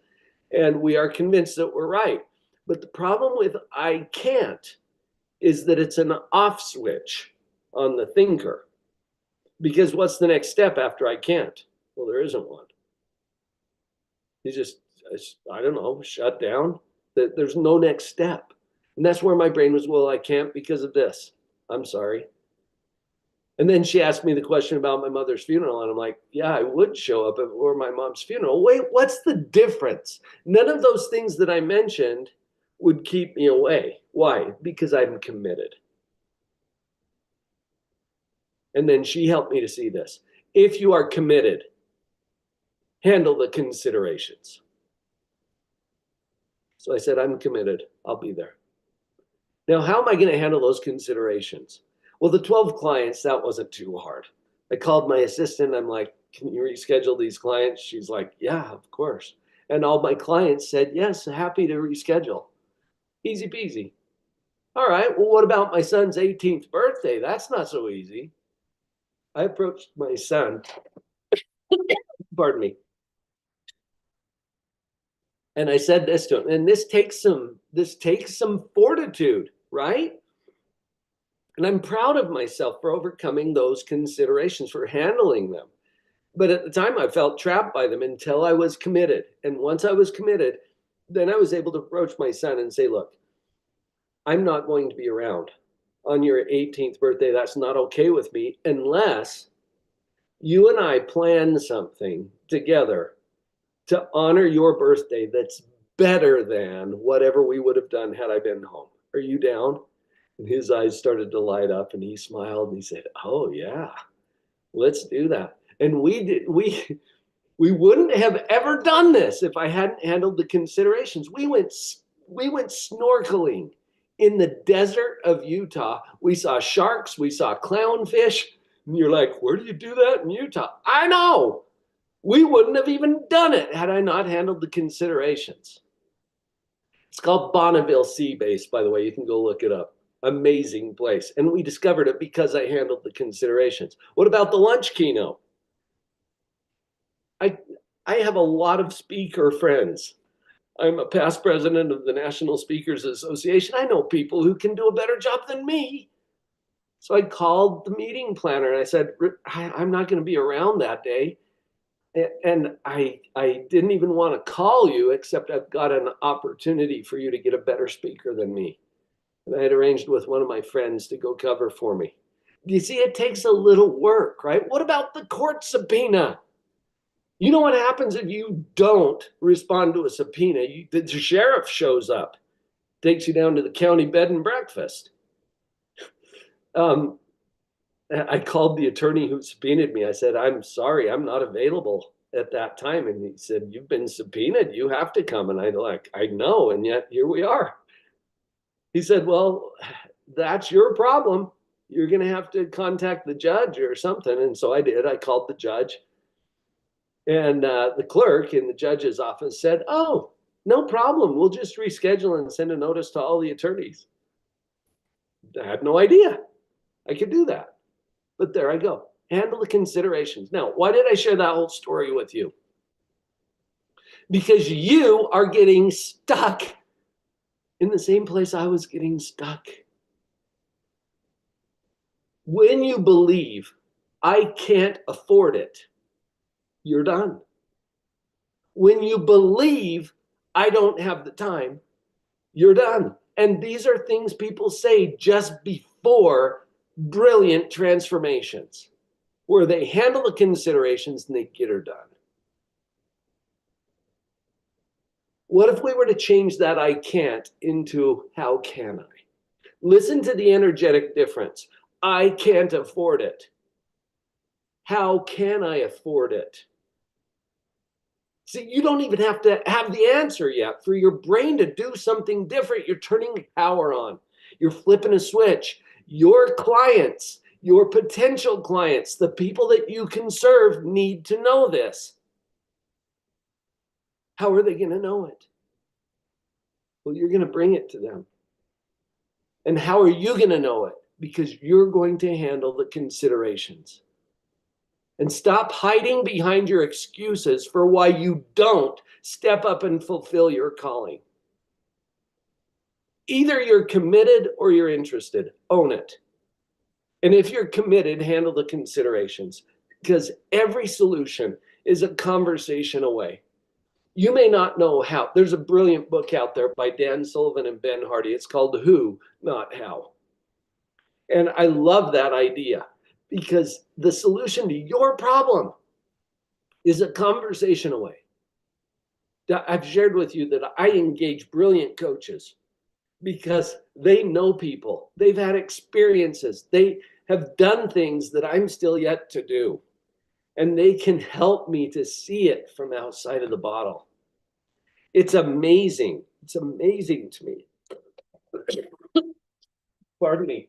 Speaker 1: And we are convinced that we're right. But the problem with I can't is that it's an off switch on the thinker. Because what's the next step after I can't? Well, there isn't one. You just, I don't know, shut down. There's no next step. And that's where my brain was, well, I can't because of this. I'm sorry. And then she asked me the question about my mother's funeral. And I'm like, yeah, I would show up for my mom's funeral. Wait, what's the difference? None of those things that I mentioned would keep me away. Why? Because I'm committed. And then she helped me to see this. If you are committed, handle the considerations. So I said, I'm committed. I'll be there. Now, how am I going to handle those considerations? Well, the 12 clients, that wasn't too hard. I called my assistant. I'm like, can you reschedule these clients? She's like, yeah, of course. And all my clients said, yes, happy to reschedule. Easy peasy. All right, well, what about my son's 18th birthday? That's not so easy. I approached my son, pardon me, and I said this to him, and this takes some fortitude, right? And I'm proud of myself for overcoming those considerations, for handling them. But at the time, I felt trapped by them until I was committed. And once I was committed, then I was able to approach my son and say, look, I'm not going to be around on your 18th birthday. That's not okay with me unless you and I plan something together to honor your birthday that's better than whatever we would have done had I been home. Are you down? And his eyes started to light up and he smiled and he said, oh yeah, let's do that. And we We wouldn't have ever done this if I hadn't handled the considerations. We went snorkeling in the desert of Utah. We saw sharks, we saw clownfish. And you're like, where do you do that in Utah? I know. We wouldn't have even done it had I not handled the considerations. It's called Bonneville Sea Base, by the way. You can go look it up. Amazing place. And we discovered it because I handled the considerations. What about the lunch keynote? I have a lot of speaker friends. I'm a past president of the National Speakers Association. I know people who can do a better job than me. So I called the meeting planner and I said, I'm not going to be around that day. And I didn't even want to call you, except I've got an opportunity for you to get a better speaker than me. And I had arranged with one of my friends to go cover for me. You see, it takes a little work, right? What about the court subpoena? You know what happens if you don't respond to a subpoena? The sheriff shows up, takes you down to the county bed and breakfast. I called the attorney who subpoenaed me. I said, I'm sorry, I'm not available at that time. And he said, you've been subpoenaed, you have to come. And I'm like, I know, and yet here we are. He said, well, that's your problem. You're going to have to contact the judge or something. And so I did. I called the judge. And the clerk in the judge's office said, oh, no problem. We'll just reschedule and send a notice to all the attorneys. I had no idea I could do that. But there I go. Handle the considerations. Now, why did I share that whole story with you? Because you are getting stuck in the same place I was getting stuck. When you believe I can't afford it, you're done. When you believe I don't have the time, you're done. And these are things people say just before brilliant transformations, where they handle the considerations and they get her done. What if we were to change that I can't into how can I? Listen to the energetic difference. I can't afford it. How can I afford it? See, you don't even have to have the answer yet. For your brain to do something different, you're turning the power on. You're flipping a switch. Your clients, your potential clients, the people that you can serve need to know this. How are they going to know it? Well, you're going to bring it to them. And how are you going to know it? Because you're going to handle the considerations. And stop hiding behind your excuses for why you don't step up and fulfill your calling. Either you're committed or you're interested. Own it. And if you're committed, handle the considerations, because every solution is a conversation away. You may not know how. There's a brilliant book out there by Dan Sullivan and Ben Hardy. It's called Who, Not How. And I love that idea, because the solution to your problem is a conversation away. I've shared with you that I engage brilliant coaches because they know people. They've had experiences. They have done things that I'm still yet to do. And they can help me to see it from outside of the bottle. It's amazing. It's amazing to me. Pardon me.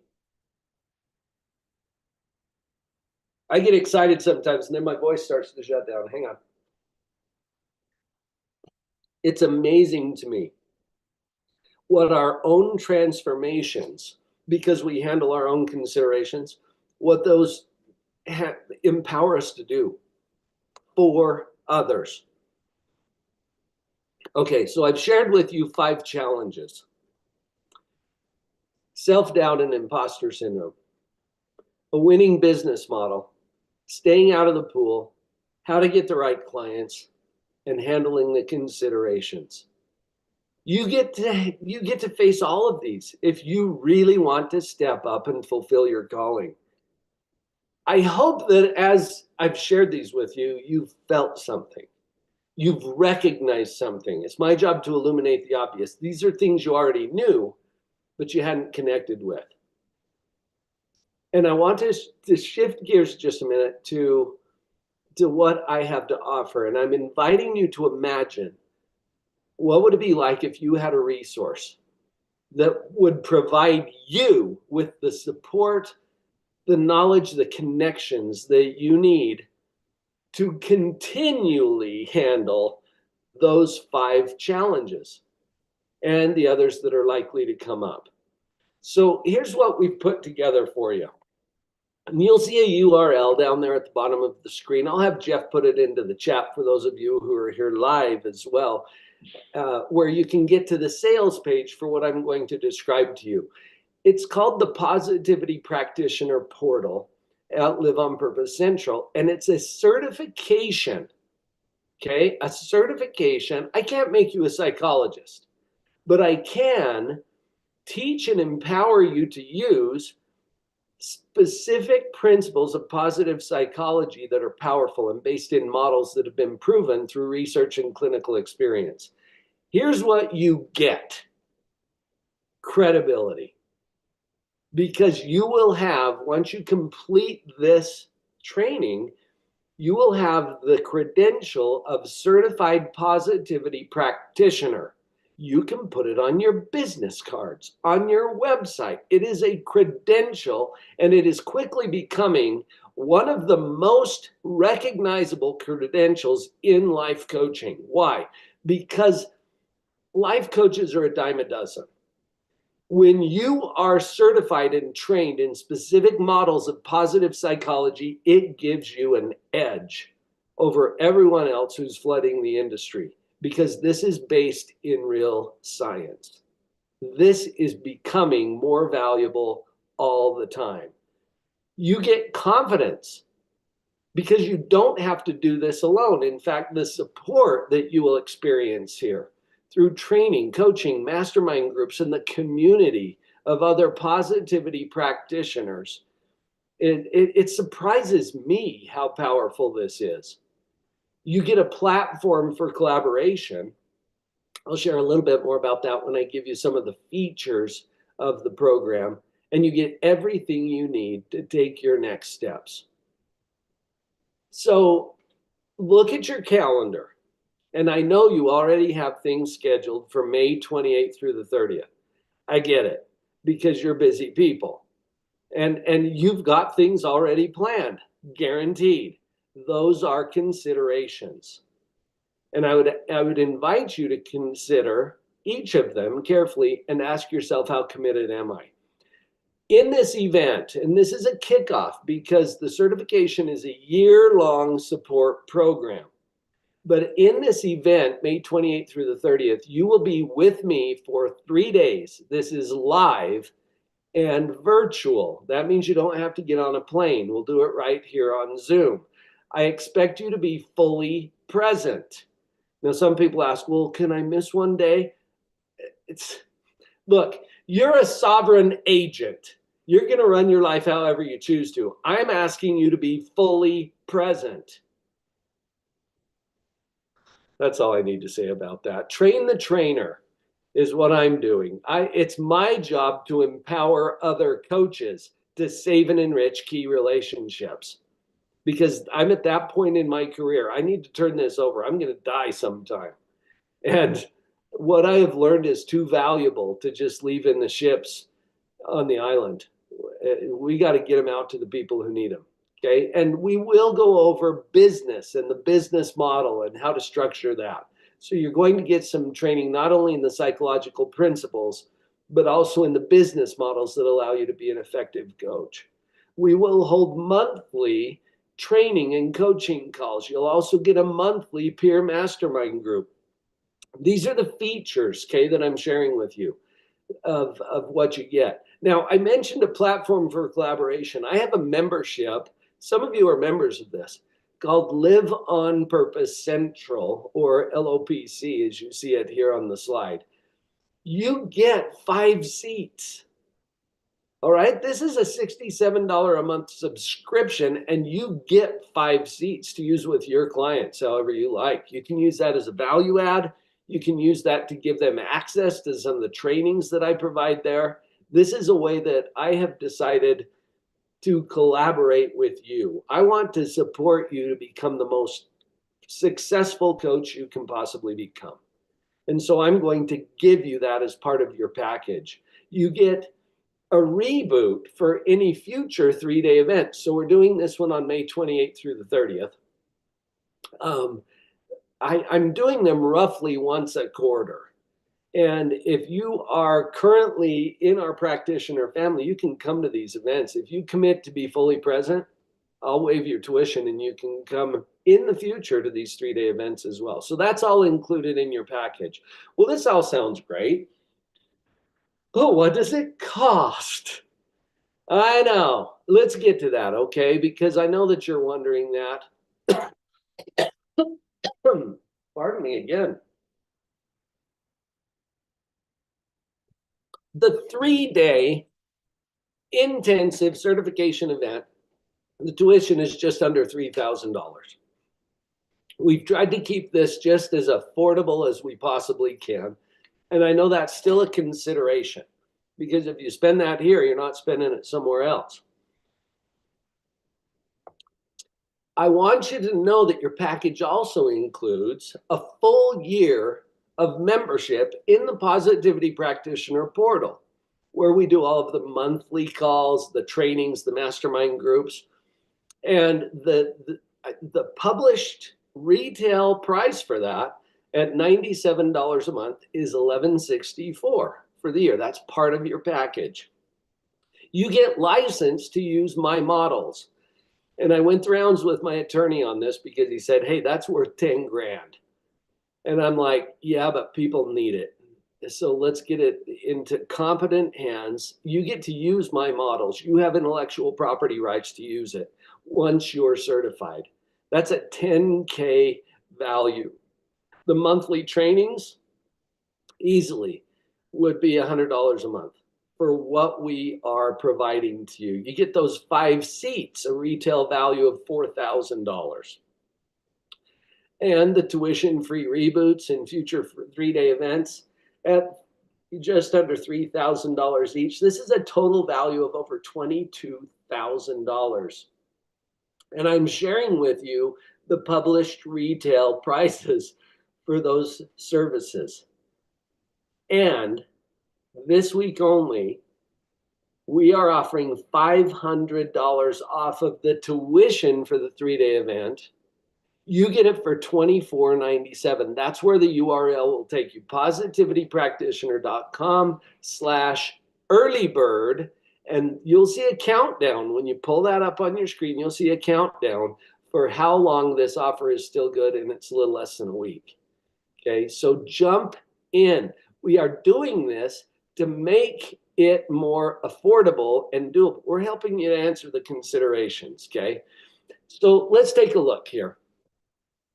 Speaker 1: I get excited sometimes and then my voice starts to shut down. Hang on. It's amazing to me what our own transformations, because we handle our own considerations, what those empower us to do for others. Okay, so I've shared with you 5 challenges. Self-doubt and imposter syndrome, a winning business model, staying out of the pool, how to get the right clients, and handling the considerations. You get to face all of these if you really want to step up and fulfill your calling. I hope that as I've shared these with you, you've felt something. You've recognized something. It's my job to illuminate the obvious. These are things you already knew, but you hadn't connected with. And I want to shift gears just a minute to to what I have to offer. And I'm inviting you to imagine, what would it be like if you had a resource that would provide you with the support, the knowledge, the connections that you need to continually handle those 5 challenges and the others that are likely to come up. So here's what we've put together for you. And you'll see a URL down there at the bottom of the screen. I'll have Jeff put it into the chat for those of you who are here live as well, where you can get to the sales page for what I'm going to describe to you. It's called the Positivity Practitioner Portal at Live on Purpose Central, and it's a certification, okay? A certification. I can't make you a psychologist, but I can teach and empower you to use specific principles of positive psychology that are powerful and based in models that have been proven through research and clinical experience. Here's what you get: credibility. Because you will have, once you complete this training, you will have the credential of certified positivity practitioner. You can put it on your business cards, on your website. It is a credential, and it is quickly becoming one of the most recognizable credentials in life coaching. Why? Because life coaches are a dime a dozen. When you are certified and trained in specific models of positive psychology, it gives you an edge over everyone else who's flooding the industry, because this is based in real science. This is becoming more valuable all the time. You get confidence because you don't have to do this alone. In fact, the support that you will experience here through training, coaching, mastermind groups, and the community of other positivity practitioners, it surprises me how powerful this is. You get a platform for collaboration. I'll share a little bit more about that when I give you some of the features of the program, and you get everything you need to take your next steps. So look at your calendar. And I know you already have things scheduled for May 28th through the 30th. I get it, because you're busy people. And you've got things already planned, guaranteed. Those are considerations. And I would invite you to consider each of them carefully and ask yourself, how committed am I? In this event, and this is a kickoff because the certification is a year-long support program. But in this event, May 28th through the 30th, you will be with me for 3 days. This is live and virtual. That means you don't have to get on a plane. We'll do it right here on Zoom. I expect you to be fully present. Now, some people ask, well, can I miss one day? Look, you're a sovereign agent. You're going to run your life however you choose to. I'm asking you to be fully present. That's all I need to say about that. Train the trainer is what I'm doing. It's my job to empower other coaches to save and enrich key relationships, because I'm at that point in my career. I need to turn this over. I'm going to die sometime. And what I have learned is too valuable to just leave in the ships on the island. We got to get them out to the people who need them. Okay, and we will go over business and the business model and how to structure that. So you're going to get some training not only in the psychological principles, but also in the business models that allow you to be an effective coach. We will hold monthly training and coaching calls. You'll also get a monthly peer mastermind group. These are the features, okay, that I'm sharing with you of what you get. Now, I mentioned a platform for collaboration. I have a membership. Some of you are members of this, called Live on Purpose Central, or LOPC, as you see it here on the slide. You get 5 seats. All right, this is a $67 a month subscription, and you get 5 seats to use with your clients however you like. You can use that as a value add. You can use that to give them access to some of the trainings that I provide there. This is a way that I have decided to collaborate with you. I want to support you to become the most successful coach you can possibly become. And so I'm going to give you that as part of your package. You get a reboot for any future 3-day events. So we're doing this one on May 28th through the 30th. I'm doing them roughly once a quarter. And if you are currently in our practitioner family, you can come to these events. If you commit to be fully present, I'll waive your tuition and you can come in the future to these 3-day events as well. So that's all included in your package. Well, this all sounds great. But what does it cost? I know. Let's get to that, okay? Because I know that you're wondering that. Pardon me again. The 3-day intensive certification event, the tuition is just under $3,000. We've tried to keep this just as affordable as we possibly can. And I know that's still a consideration, because if you spend that here, you're not spending it somewhere else. I want you to know that your package also includes a full year of membership in the Positivity Practitioner portal, where we do all of the monthly calls, the trainings, the mastermind groups. And the published retail price for that at $97 a month is $11.64 for the year. That's part of your package. You get licensed to use my models. And I went rounds with my attorney on this because he said, hey, that's worth 10 grand. And I'm like, yeah, but people need it. So let's get it into competent hands. You get to use my models. You have intellectual property rights to use it once you're certified. That's a $10K value. The monthly trainings easily would be $100 a month for what we are providing to you. You get those 5 seats, a retail value of $4,000. And the tuition-free reboots and future 3-day events at just under $3,000 each. This is a total value of over $22,000. And I'm sharing with you the published retail prices for those services. And this week only, we are offering $500 off of the tuition for the 3-day event. You get it for $24.97. That's where the URL will take you, positivitypractitioner.com/earlybird. And you'll see a countdown. When you pull that up on your screen, you'll see a countdown for how long this offer is still good, and it's a little less than a week. Okay, so jump in. We are doing this to make it more affordable and doable. We're helping you to answer the considerations, okay? So let's take a look here.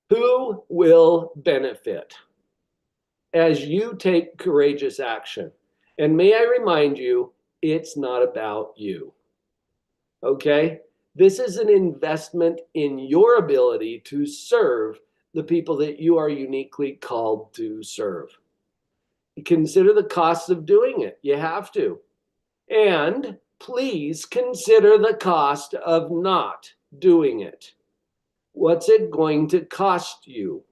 Speaker 1: Who will benefit as you take courageous action? And may I remind you, it's not about you, okay? This is an investment in your ability to serve the people that you are uniquely called to serve. Consider the costs of doing it. You have to. And please consider the cost of not doing it. What's it going to cost you?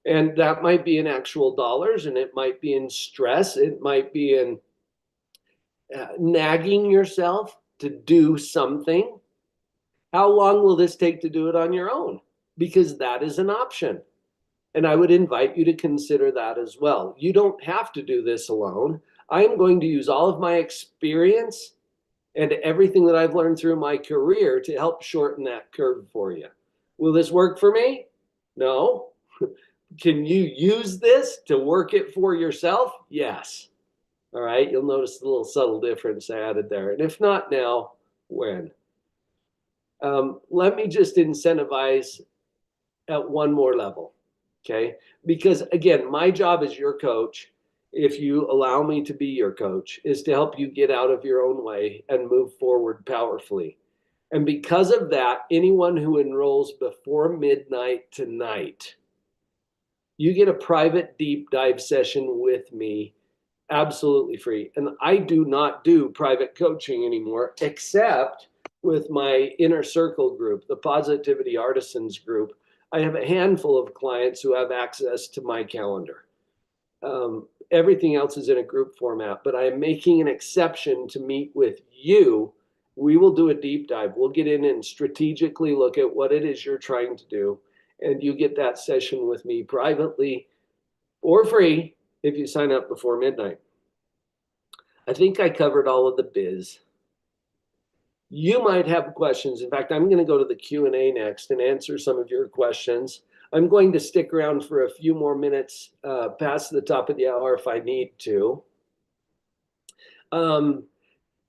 Speaker 1: And that might be in actual dollars, and it might be in stress. It might be in nagging yourself to do something. How long will this take to do it on your own? Because that is an option. And I would invite you to consider that as well. You don't have to do this alone. I am going to use all of my experience and everything that I've learned through my career to help shorten that curve for you. Will this work for me? No. Can you use this to work it for yourself? Yes. All right, you'll notice the little subtle difference I added there. And if not now, when? Let me just incentivize at one more level, okay? Because again, my job as your coach, if you allow me to be your coach, is to help you get out of your own way and move forward powerfully. And because of that, anyone who enrolls before midnight tonight, you get a private deep dive session with me, absolutely free. And I do not do private coaching anymore, except with my inner circle group, the Positivity Artisans group, I have a handful of clients who have access to my calendar. Everything else is in a group format, but I am making an exception to meet with you. We will do a deep dive. We'll get in and strategically look at what it is you're trying to do. And you get that session with me privately or free if you sign up before midnight. I think I covered all of the biz. You might have questions. In fact, I'm going to go to the Q&A next and answer some of your questions. I'm going to stick around for a few more minutes past the top of the hour if I need to.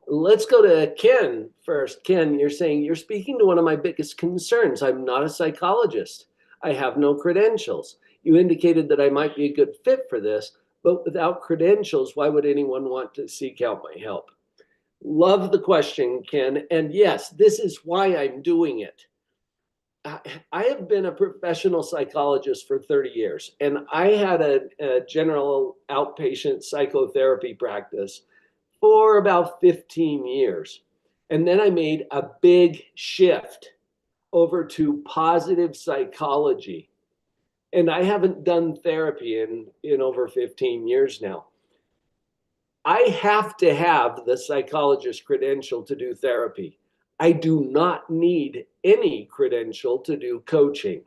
Speaker 1: Let's go to Ken first. Ken, you're saying you're speaking to one of my biggest concerns. I'm not a psychologist. I have no credentials. You indicated that I might be a good fit for this, but without credentials, why would anyone want to seek out my help? Love the question, Ken. And yes, this is why I'm doing it. I have been a professional psychologist for 30 years, and I had a general outpatient psychotherapy practice for about 15 years. And then I made a big shift over to positive psychology. And I haven't done therapy in over 15 years now. I have to have the psychologist credential to do therapy. I do not need any credential to do coaching.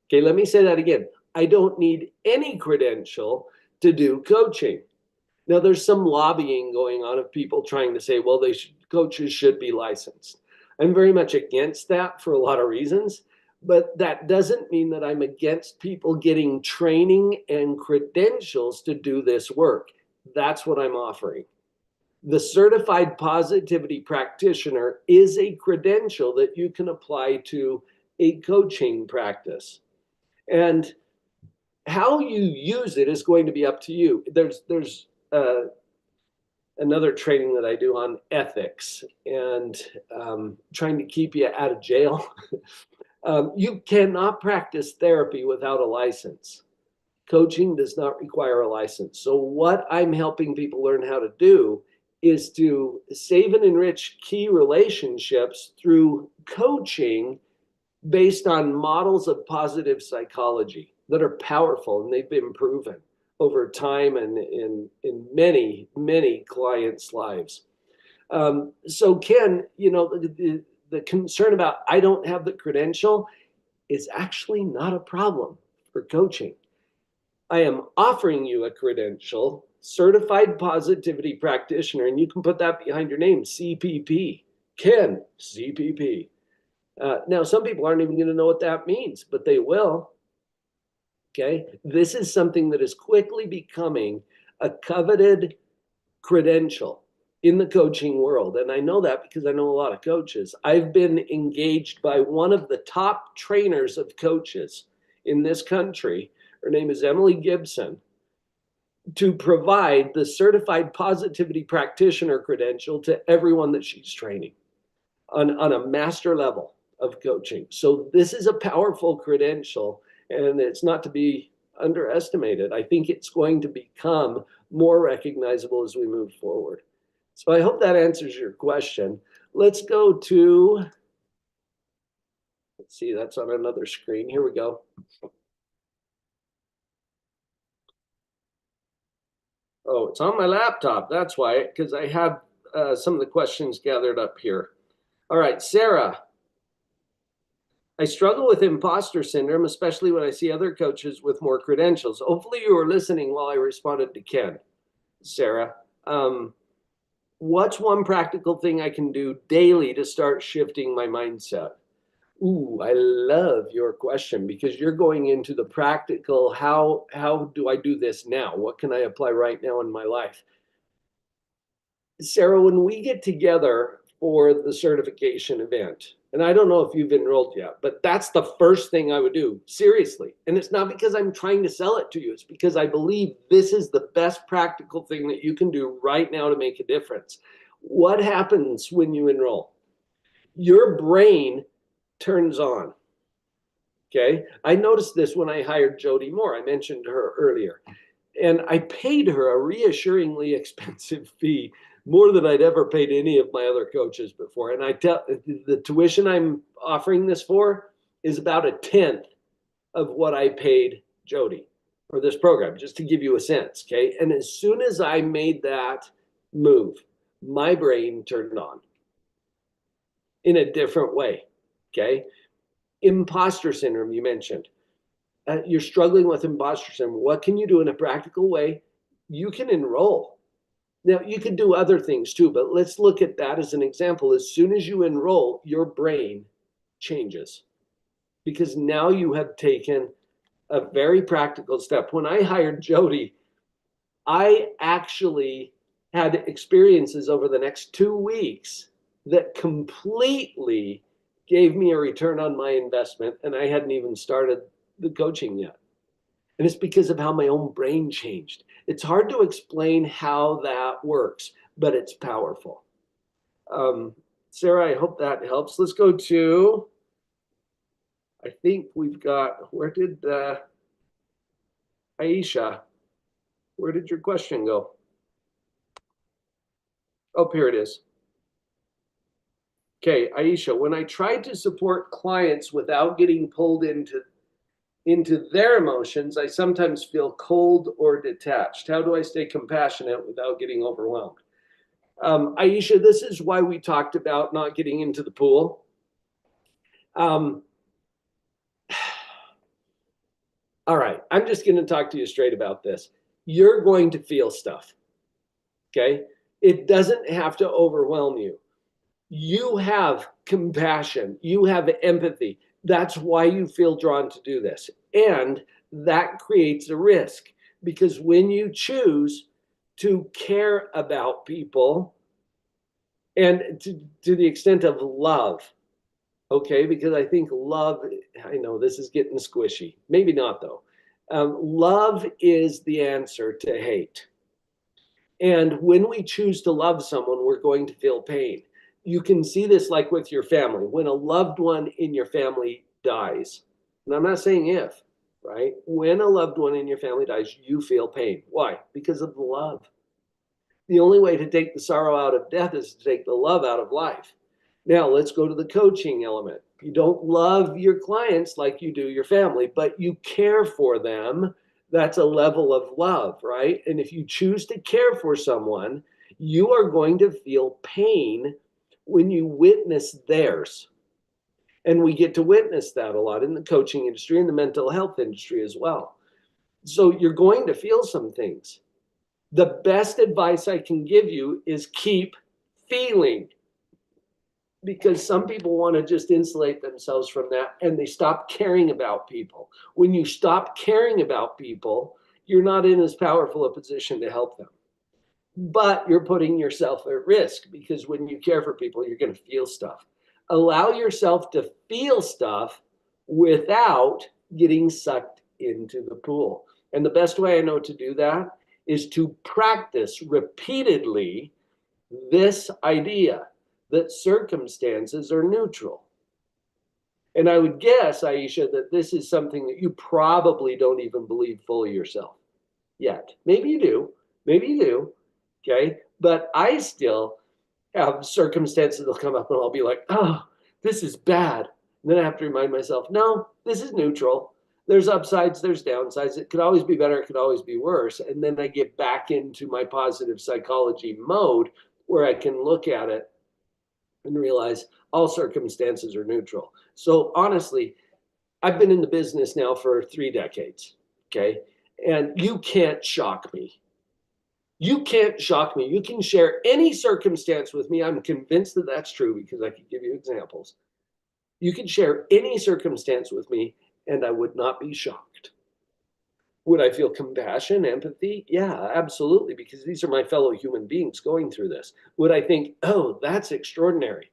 Speaker 1: Okay, let me say that again. I don't need any credential to do coaching. Now, there's some lobbying going on of people trying to say, well, coaches should be licensed. I'm very much against that for a lot of reasons, but that doesn't mean that I'm against people getting training and credentials to do this work. That's what I'm offering. The Certified Positivity Practitioner is a credential that you can apply to a coaching practice. And how you use it is going to be up to you. There's another training that I do on ethics and trying to keep you out of jail. You cannot practice therapy without a license. Coaching does not require a license. So what I'm helping people learn how to do is to save and enrich key relationships through coaching based on models of positive psychology that are powerful, and they've been proven over time and in many, many clients' lives. So Ken, you know, the concern about I don't have the credential is actually not a problem for coaching. I am offering you a credential, Certified Positivity Practitioner, and you can put that behind your name, CPP. Ken, CPP. Now, some people aren't even going to know what that means, but they will. Okay, this is something that is quickly becoming a coveted credential in the coaching world. And I know that because I know a lot of coaches. I've been engaged by one of the top trainers of coaches in this country. Her name is Emily Gibson, to provide the Certified Positivity Practitioner credential to everyone that she's training on a master level of coaching. So this is a powerful credential, and it's not to be underestimated. I think it's going to become more recognizable as we move forward. So I hope that answers your question. Let's go to, let's see, that's on another screen. Here we go. Oh, it's on my laptop. That's why, because I have some of the questions gathered up here. All right, Sarah. I struggle with imposter syndrome, especially when I see other coaches with more credentials. Hopefully you were listening while I responded to Ken. Sarah, what's one practical thing I can do daily to start shifting my mindset? Ooh, I love your question, because you're going into the practical, how do I do this now? What can I apply right now in my life? Sarah, when we get together for the certification event, and I don't know if you've enrolled yet, but that's the first thing I would do, seriously. And it's not because I'm trying to sell it to you. It's because I believe this is the best practical thing that you can do right now to make a difference. What happens when you enroll? Your brain turns on. Okay. I noticed this when I hired Jody Moore. I mentioned her earlier. And I paid her a reassuringly expensive fee more than I'd ever paid any of my other coaches before. And I tell the tuition I'm offering this for is about 1/10 of what I paid Jody for this program, just to give you a sense. Okay. And as soon as I made that move, my brain turned on in a different way. Okay. Imposter syndrome, you mentioned. You're struggling with imposter syndrome. What can you do in a practical way? You can enroll. Now, you can do other things too, but let's look at that as an example. As soon as you enroll, your brain changes because now you have taken a very practical step. When I hired Jody, I actually had experiences over the next 2 weeks that completely gave me a return on my investment, and I hadn't even started the coaching yet. And it's because of how my own brain changed. It's hard to explain how that works, but it's powerful. Sarah, I hope that helps. Let's go to, I think we've got, where did Aisha, where did your question go? Oh, here it is. Okay, Aisha, when I tried to support clients without getting pulled into their emotions, I sometimes feel cold or detached. How do I stay compassionate without getting overwhelmed? Aisha, this is why we talked about not getting into the pool. All right, I'm just going to talk to you straight about this. You're going to feel stuff, okay? It doesn't have to overwhelm you. You have compassion. You have empathy. That's why you feel drawn to do this. And that creates a risk because when you choose to care about people and to the extent of love, okay, because I think love, I know this is getting squishy. Maybe not though. Love is the answer to hate. And when we choose to love someone, we're going to feel pain. You can see this like with your family. When a loved one in your family dies, and I'm not saying if, right? When a loved one in your family dies, you feel pain. Why? Because of the love. The only way to take the sorrow out of death is to take the love out of life. Now, let's go to the coaching element. You don't love your clients like you do your family, but you care for them. That's a level of love, right? And if you choose to care for someone, you are going to feel pain when you witness theirs. And we get to witness that a lot in the coaching industry and the mental health industry as well. So you're going to feel some things. The best advice I can give you is keep feeling, because some people want to just insulate themselves from that and they stop caring about people. When you stop caring about people, you're not in as powerful a position to help them. But you're putting yourself at risk because when you care for people, you're going to feel stuff. Allow yourself to feel stuff without getting sucked into the pool. And the best way I know to do that is to practice repeatedly this idea that circumstances are neutral. And I would guess, Aisha, that this is something that you probably don't even believe fully yourself yet. Maybe you do, okay? But I still have circumstances that'll come up and I'll be like, oh, this is bad. And then I have to remind myself, no, this is neutral. There's upsides, there's downsides. It could always be better, it could always be worse. And then I get back into my positive psychology mode where I can look at it and realize all circumstances are neutral. So honestly, I've been in the business now for 3 decades, okay? And you can't shock me. You can't shock me. You can share any circumstance with me. I'm convinced that that's true because I could give you examples. You can share any circumstance with me and I would not be shocked. Would I feel compassion, empathy? Yeah, absolutely, because these are my fellow human beings going through this. Would I think, oh, that's extraordinary?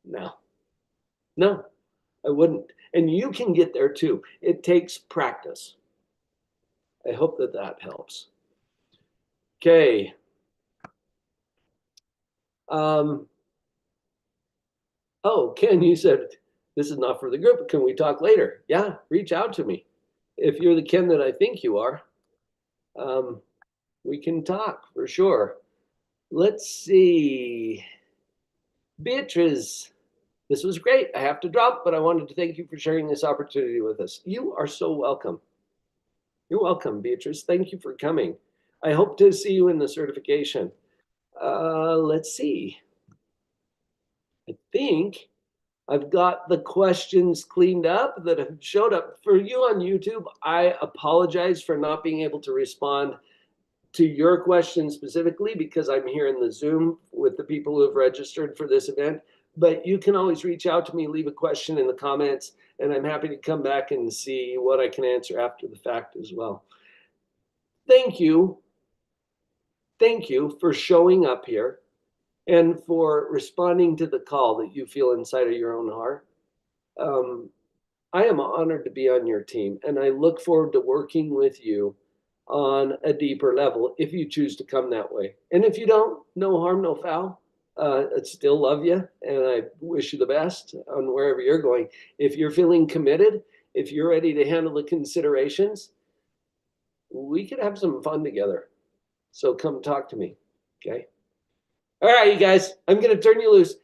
Speaker 1: No, I wouldn't. And you can get there too. It takes practice. I hope that that helps. Okay. Oh, Ken, you said this is not for the group. Can we talk later? Yeah, reach out to me. If you're the Ken that I think you are, we can talk for sure. Let's see. Beatrice, this was great. I have to drop, but I wanted to thank you for sharing this opportunity with us. You are so welcome. You're welcome, Beatrice. Thank you for coming. I hope to see you in the certification. Let's see. I think I've got the questions cleaned up that have showed up. For you on YouTube, I apologize for not being able to respond to your question specifically because I'm here in the Zoom with the people who have registered for this event. But you can always reach out to me, leave a question in the comments, and I'm happy to come back and see what I can answer after the fact as well. Thank you. Thank you for showing up here and for responding to the call that you feel inside of your own heart. I am honored to be on your team, and I look forward to working with you on a deeper level if you choose to come that way. And if you don't, no harm, no foul. I still love you, and I wish you the best on wherever you're going. If you're feeling committed, if you're ready to handle the considerations, we could have some fun together. So come talk to me, okay? All right, you guys, I'm going to turn you loose.